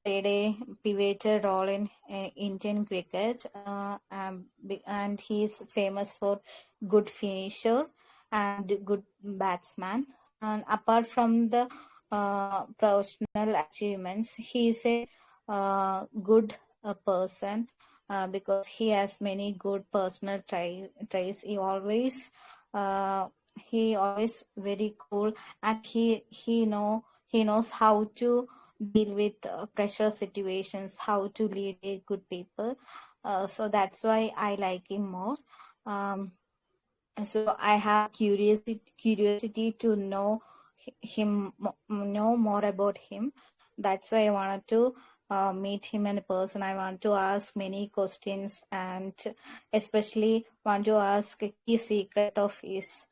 F: played a pivotal role in Indian cricket, and he's famous for good finisher and good batsman. And apart from the professional achievements, he is a good person because he has many good personal traits. He always very cool, and he knows how to deal with pressure situations, how to lead a good people. So that's why I like him more. So I have curiosity to know know more about him. That's why I wanted to meet him in person. I want to ask many questions, and especially want to ask a key secret of his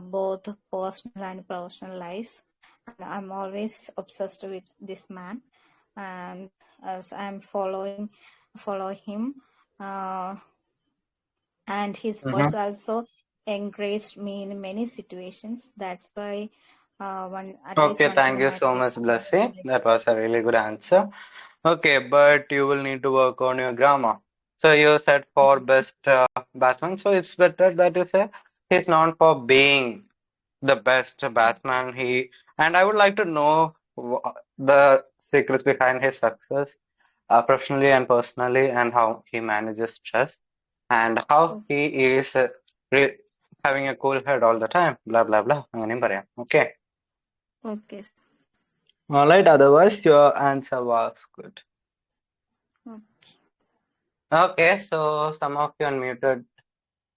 F: both personal and professional lives. And I'm always obsessed with this man, and as I'm follow him, and his words also encouraged me in many situations. That's why at least
A: Okay,
F: once in
A: thank
F: a
A: you
F: while.
A: so much, Blessy. That was a really good answer. Okay, but you will need to work on your grammar. So you said for best batsman, so it's better that you say he's known for being the best batsman. And I would like to know the secrets behind his success, professionally and personally, and how he manages stress, and how he is re having a cool head all the time. Blah blah blah. അങ്ങനെയും പറയാം. Okay.
F: Okay.
A: All right. Otherwise, your answer was good.
F: Okay.
A: Okay. So some of you unmuted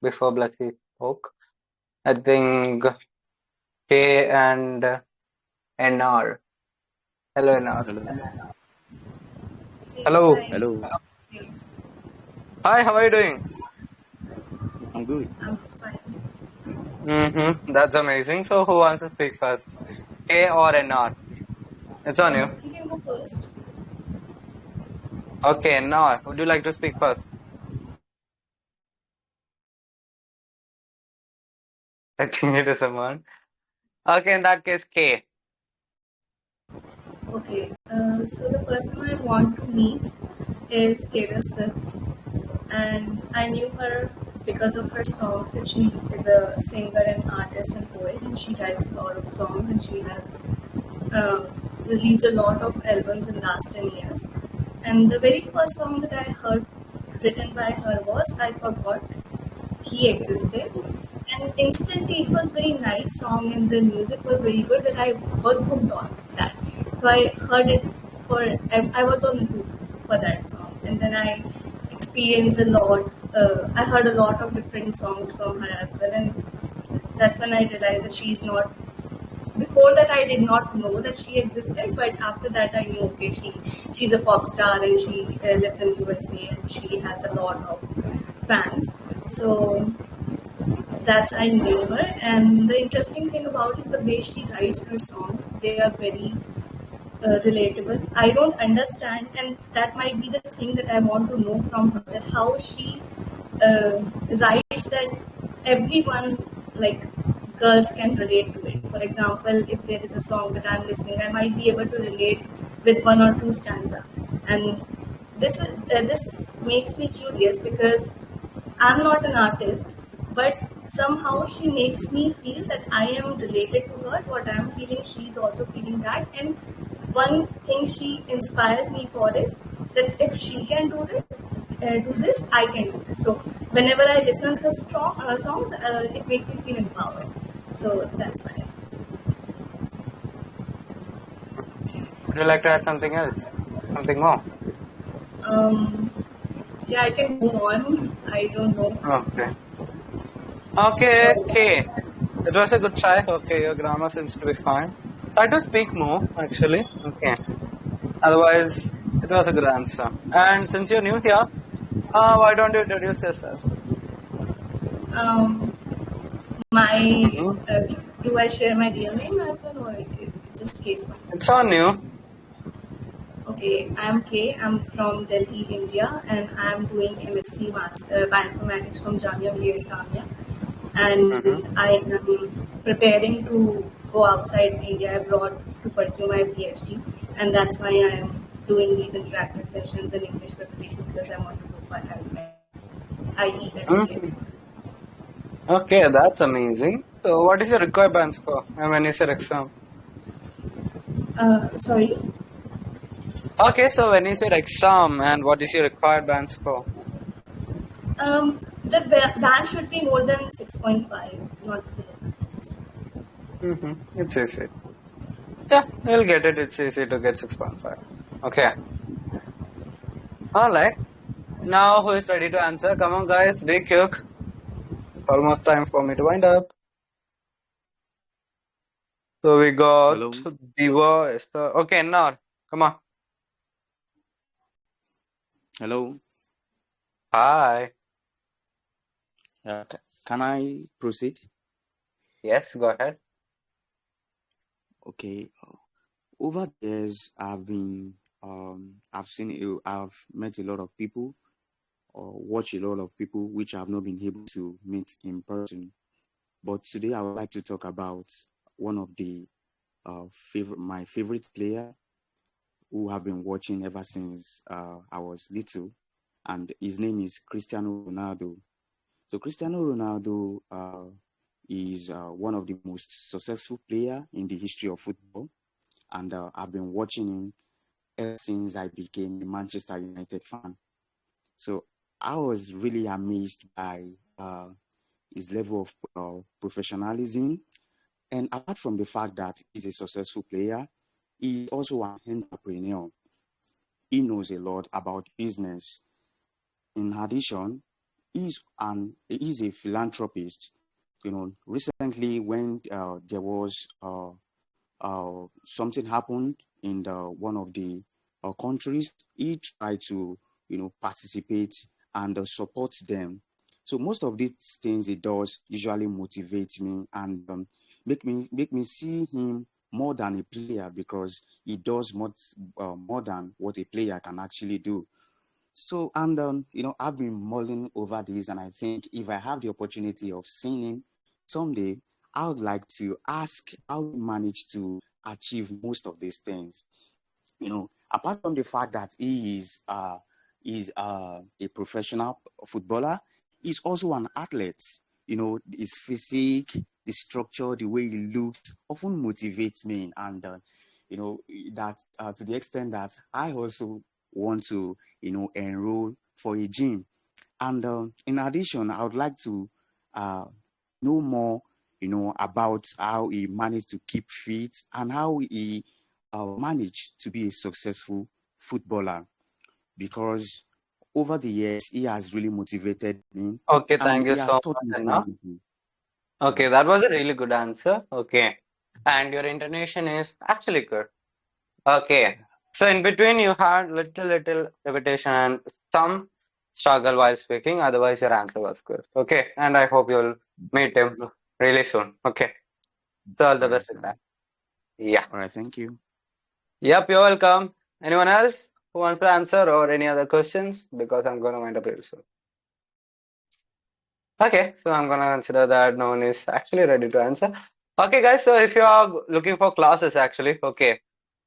A: before Blasi spoke. I think K and NR. Hello, NR.
L: Hello.
A: Hello.
L: Hello.
A: Hi. How are you doing?
L: I'm good.
A: That's amazing. So who wants to speak first? K or NR? It's on you.
M: You can go first.
A: Okay, NR. Would you like to speak first? I think it is someone. Okay, in that case, K.
M: Okay. So the person I want to meet is Taylor Swift, and I knew her because of her songs. That she is a singer and artist and poet, and she writes a lot of songs, and she has uh, released a lot of albums in last 10 years. And the very first song that I heard written by her was "I Forgot He Existed," and instantly it was very nice song, and the music was very good that I was hooked on that. So I heard it for I was on loop for that song, and then I experienced a lot. I heard a lot of different songs from her as well, and that's when I realized that she's not. Before that, I did not know that she existed, but after that, I knew okay, she's a pop star and she lives in USA and she has a lot of fans. So that's I knew her, and the interesting thing about is the way she writes her song. They are very relatable. I don't understand, and that might be the thing that I want to know from her. That how she writes that everyone, like girls, can relate to it. For example, if there is a song that I'm listening, I might be able to relate with one or two stanza, and this makes me curious because I'm not an artist, but somehow she makes me feel that I am related to her. What I'm feeling, she's also feeling that. And one thing she inspires me for is that if she can do this, I can do this. So whenever I listen to her strong songs, it makes me feel empowered. So that's why.
A: Would you like to add something else? Something more?
M: Um, yeah, I can move on. I don't know.
A: Okay. Okay,
M: So
A: K. It was a good try. Okay, your grammar seems to be fine. Try to speak more, actually. Okay. Otherwise, it was a good answer. And since you're new here, why don't you introduce yourself?
M: um, my
A: hmm
M: do I share my real name as well, or it just case one?
A: It's on you.
M: Okay, I'm Kay. I'm from Delhi, India, and I'm doing MSc Bioinformatics from Jamia Millia Islamia.
A: hmm
M: And I am preparing to go outside India abroad to pursue my PhD, and that's why I am doing these interactive sessions in English preparation because I want to go for IELTS.
A: hmm Okay, that's amazing. So, what is your required band score? And when is your exam?
M: Sorry.
A: Okay, so when is your exam and what is your required band score?
M: The band should be more than 6.5, not below.
A: It's easy. Yeah, you'll get it. It's easy to get 6.5. Okay. All right. Now, who is ready to answer? Come on, guys. Be quick. Almost time for me to wind up. So we got
L: Hello.
A: Diva, Esther. Okay, now, come on.
L: Hello.
A: Hi.
L: Can I proceed?
A: Yes, go ahead.
L: Okay. Over the years, I've seen you. I've met a lot of people or watched a lot of people which I've not been able to meet in person. But today I would like to talk about one of the my favorite player who have been watching ever since I was little, and his name is Cristiano Ronaldo. So Cristiano Ronaldo is one of the most successful player in the history of football, and I've been watching him ever since I became a Manchester United fan. So I was really amazed by his level of professionalism, and apart from the fact that he's a successful player, he's also an entrepreneur. He knows a lot about business. In addition, he's a philanthropist. Recently when there was something happened in one of the countries, he tried to participate and support them. So most of these things he does usually motivate me and make me see him more than a player, because he does more than what a player can actually do. So, and I've been mulling over this, and I think if I have the opportunity of seeing him someday, I would like to ask how he managed to achieve most of these things. Apart from the fact that he is a professional footballer, he's also an athlete. His physique, the structure, the way he looks often motivates me, and that to the extent that I also want to enroll for a gym. And in addition, I would like to know more about how he managed to keep fit and how he managed to be a successful footballer, because over the years he has really motivated me
A: Okay,
L: and
A: thank you
L: he has
A: so
L: taught
A: much,
L: me so
A: Anna.
L: many things.
A: Okay, that was a really good answer. Okay. And your intonation is actually good. Okay. So in between you had little repetition and some struggle while speaking. Otherwise your answer was good. Okay. And I hope you'll meet him really soon. Okay. So all the
L: All right,
A: best with that. Yeah.
L: all right, thank you.
A: Yep, you're welcome. Anyone else who wants to answer or any other questions? Because I'm gonna wind up real soon. Okay, so I'm gonna consider that no one is actually ready to answer. Okay, guys, so if you are looking for classes, actually, okay,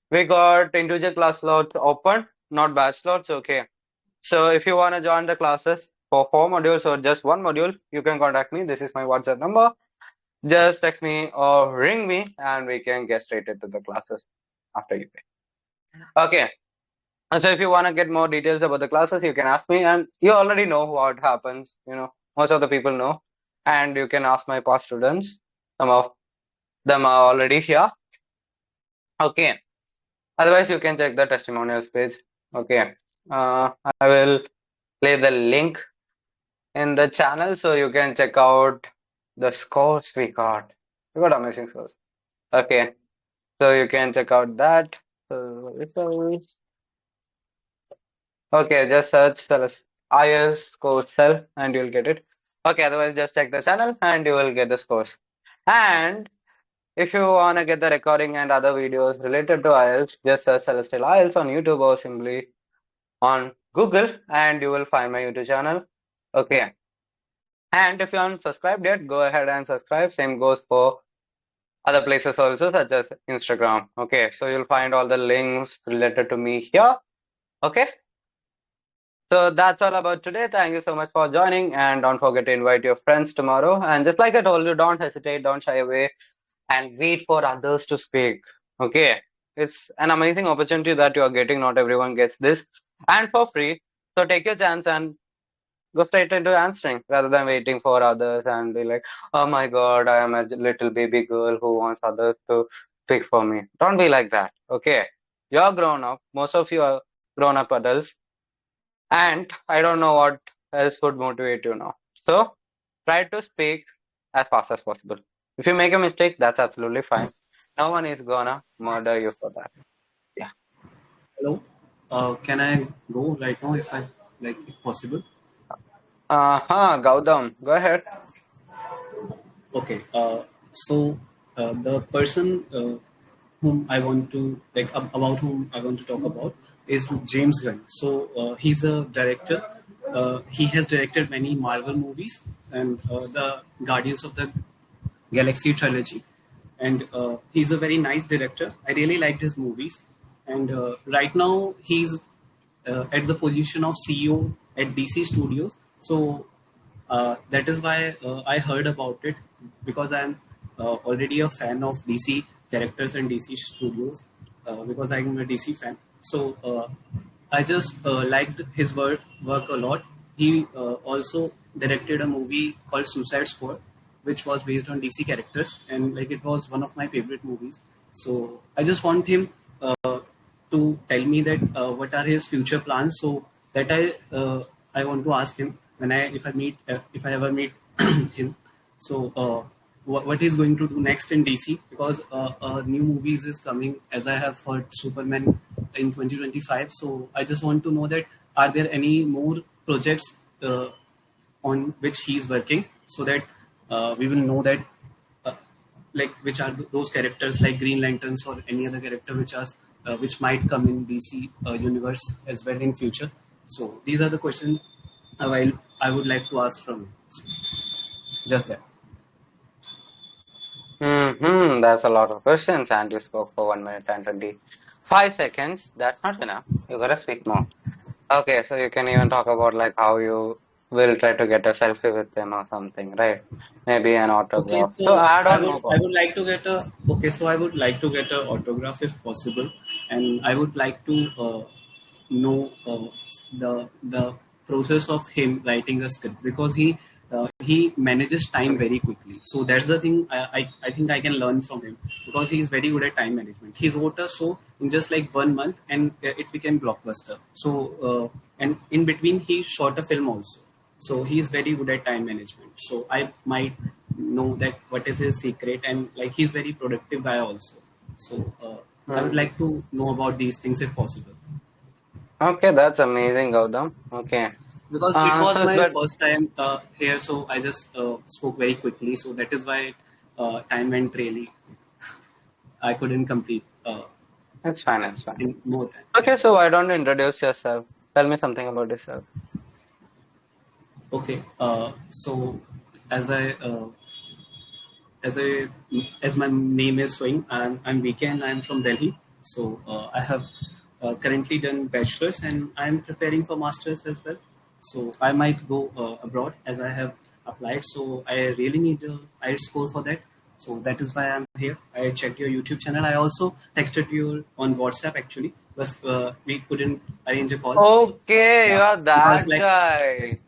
A: we got individual class slots open, not batch slots, okay. So if you want to join the classes for 4 modules or just 1 module, you can contact me. This is my WhatsApp number. Just text me or ring me, and we can get straight into the classes after you pay. Okay. And so if you want to get more details about the classes, you can ask me, and you already know what happens. Most of the people know, and you can ask my past students. Some of them are already here. Okay. Otherwise, you can check the testimonials page. Okay. I will play the link in the channel so you can check out the scores we got. We got amazing scores. Okay. So you can check out that. Okay, just search IELTS course cell and you'll get it. Okay, otherwise just check the channel and you will get the scores. And if you want to get the recording and other videos related to IELTS, just search Celestial IELTS on YouTube or simply on Google and you will find my YouTube channel. Okay. And if you haven't subscribed yet, go ahead and subscribe. Same goes for other places also, such as Instagram. Okay, so you'll find all the links related to me here. Okay. So that's all about today. Thank you so much for joining, and don't forget to invite your friends tomorrow. And just like I told you, don't hesitate, don't shy away, and wait for others to speak. Okay, it's an amazing opportunity that you are getting. Not everyone gets this, and for free. So take your chance and go straight into answering rather than waiting for others and be like, oh my God, I am a little baby girl who wants others to speak for me. Don't be like that. Okay, you're grown up. Most of you are grown up adults. And I don't know what else would motivate you now. So try to speak as fast as possible. If you make a mistake, that's absolutely fine. No one is gonna murder you for that. Yeah.
N: Hello. Can I go right now if possible?
A: Gautam, go ahead.
N: Okay. So the person whom I want to about whom I want to talk about is James Gunn. So he's a director. He has directed many Marvel movies and the Guardians of the Galaxy trilogy, and he's a very nice director. I really liked his movies, and right now he's at the position of CEO at DC Studios. So that is why I heard about it, because I'm already a fan of DC characters and DC Studios, because I'm a DC fan. So I just liked his work a lot. He also directed a movie called Suicide Squad, which was based on DC characters, and like it was one of my favorite movies. So I just want him to tell me that what are his future plans, so that I want to ask him when I if I ever meet him. So what he's going to do next in DC, because new movies is coming, as I have heard Superman in 2025. So I just want to know that are there any more projects on which he's working, so that we will know that uh, like which are those characters like Green Lanterns or any other character which might come in DC universe as well in future. So these are the questions I would like to ask from you. So, just that.
A: That's a lot of questions, and you spoke for 1 minute and 25 seconds. That's not enough. You gotta speak more. Okay, so you can even talk about like how you will try to get a selfie with them or something, right? Maybe an
N: Okay,
A: autograph. So
N: so
A: I don't know
N: I
A: about
N: would like to get a okay. So I would like to get a autograph if possible, and I would like to know the process of him writing a script, because he manages time very quickly. So that's the thing I think I can learn from him, because he is very good at time management. He wrote a show in just like 1 month, and it became blockbuster. So and in between he shot a film also. So he's very good at time management. So I might know that what is his secret, and like he's very productive guy also. So I would
A: Hmm.
N: like to know about these things if possible,
A: Okay, that's amazing, Gautam. Okay.
N: because it was
A: So
N: my
A: but
N: first time here. So I just spoke very quickly. So that is why time went really. I couldn't complete
A: it's fine, it's fine.
N: in more time. Yeah.
A: Okay, so why don't you introduce yourself? Tell me something about yourself.
N: Okay. So as I as I as my name is showing, I'm VK and I'm from Delhi. So I have currently done bachelor's, and I'm preparing for masters as well. So I might go abroad, as I have applied. So I really need a IELTS score for that. So that is why I'm here. I checked your YouTube channel. I also texted you on WhatsApp actually, but we couldn't arrange a call.
A: Okay, you
N: Yeah,
A: are
N: because
A: that
N: like
A: guy.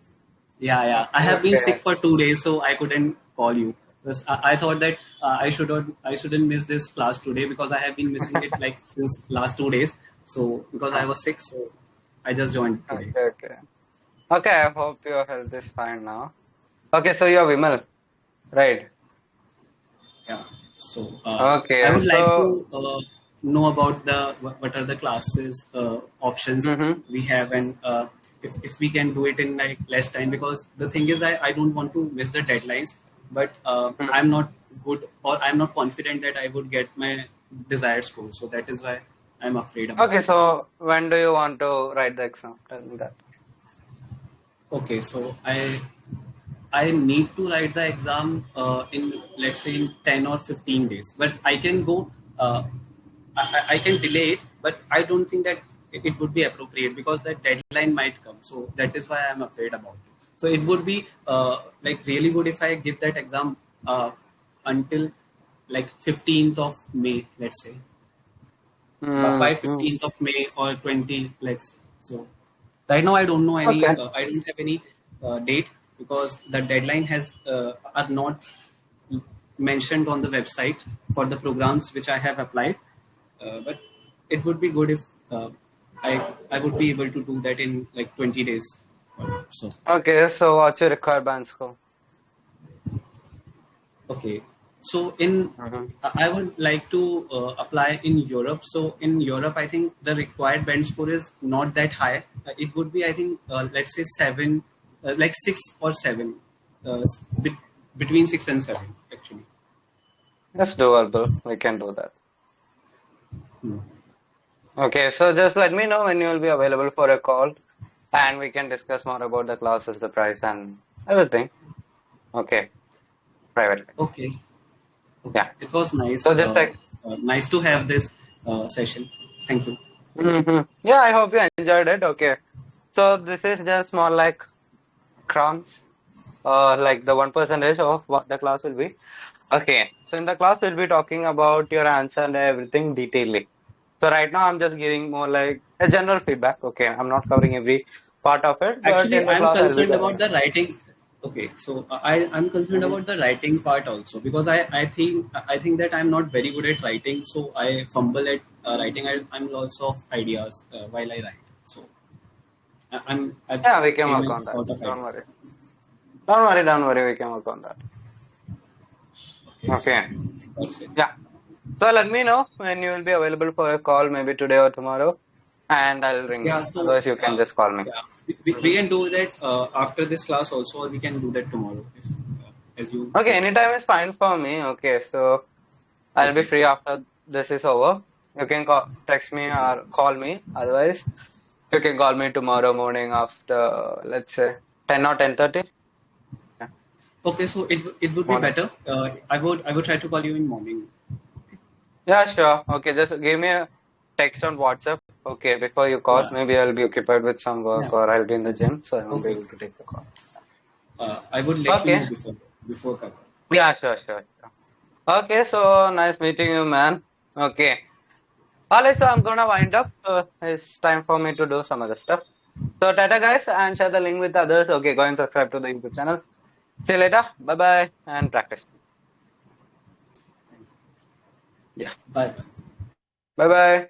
N: yeah. I have been
A: Okay.
N: sick for 2 days, so I couldn't call you. Because I thought that I shouldn't miss this class today, because I have been missing it like since last 2 days. So because I was sick, so I just joined today.
A: Okay, okay. Okay, I hope your health is fine now. Okay, so you're Vimal, right?
N: Yeah. So I
A: Okay,
N: would like to
A: so
N: know about what are the classes options
A: mm-hmm.
N: we have, and if we can do it in like less time, because the thing is I don't want to miss the deadlines, but I'm not good, or I'm not confident that I would get my desired score. So that is why I'm afraid about
A: Okay,
N: it.
A: so when do you want to write the exam? Tell me that.
N: Okay, so I need to write the exam in, let's say, in 10 or 15 days. But I can go, I can delay it, but I don't think that it would be appropriate, because the deadline might come. So that is why I'm afraid about it. So it would be like really good if I give that exam until like 15th of May, let's say. By
A: Mm-hmm.
N: 15th of May or 20, let's say. So right now I don't know any,
A: Okay.
N: I don't have any date, because the deadline has are not mentioned on the website for the programs which I have applied. But it would be good if I would be able to do that in like 20 days. So
A: Okay, so what's your required band score?
N: okay, so in
A: Mm-hmm.
N: I would like to apply in Europe. So in Europe, I think the required band score is not that high. It would be, I think, let's say seven, like 6 or 7, uh, be- between 6 and 7, actually.
A: That's doable. We can do that.
N: Hmm.
A: Okay, so just let me know when you'll be available for a call and we can discuss more about the classes, the price, and everything. Okay, privately.
N: Okay, Okay.
A: Yeah.
N: It was nice.
A: So just like
N: Nice to have this session. Thank you.
A: Yeah, I hope you enjoyed it. Okay. So this is just more like crumbs, like the 1% of what the class will be. Okay. So in the class we'll be talking about your answer and everything detailedly. So right now I'm just giving more like a general feedback. Okay. I'm not covering every part of it, but
N: Actually,
A: in the
N: I'm
A: class I'll be
N: concerned
A: covering
N: about
A: it.
N: the writing. Okay, so I'm concerned about the writing part also, because I think that I'm not very good at writing, so I fumble at writing. I'm lots of ideas while I write. So I
A: Yeah, we can
N: came
A: work on
N: as
A: that.
N: sort of
A: Don't
N: ideas.
A: worry. Don't worry, don't worry. We can work on that.
N: Okay, so
A: Okay.
N: that's it.
A: Yeah. So let me know when you will be available for a call, maybe today or tomorrow, and I'll ring you.
N: Yeah, so
A: Otherwise, you can just call me.
N: yeah, we can do that after this class also, or we can do that tomorrow, if as you
A: Okay,
N: said.
A: anytime is fine for me. Okay, so I'll be
N: Okay,
A: free after this is over. You can text me
N: okay,
A: or call me. Otherwise, you can call me tomorrow morning after, let's say, 10 or 10:30. Yeah,
N: okay. So it would be
A: morning.
N: better. I would try to call you in morning.
A: Yeah, sure. Okay, just give me a text on WhatsApp. Okay, before you call,
N: Yeah,
A: maybe I'll be occupied with some
N: yeah.
A: work or I'll be in the gym, so I won't be
N: Okay.
A: able to take the call.
N: I would let you know
A: Okay.
N: before cover.
A: Yeah, sure. Okay, so nice meeting you, man. Okay. Alright, so I'm gonna wind up. So it's time for me to do some other stuff. So Tata guys, and share the link with others. Okay, go and subscribe to the YouTube channel. See you later. Bye bye and practice. Yeah.
N: Bye bye.
A: Bye bye.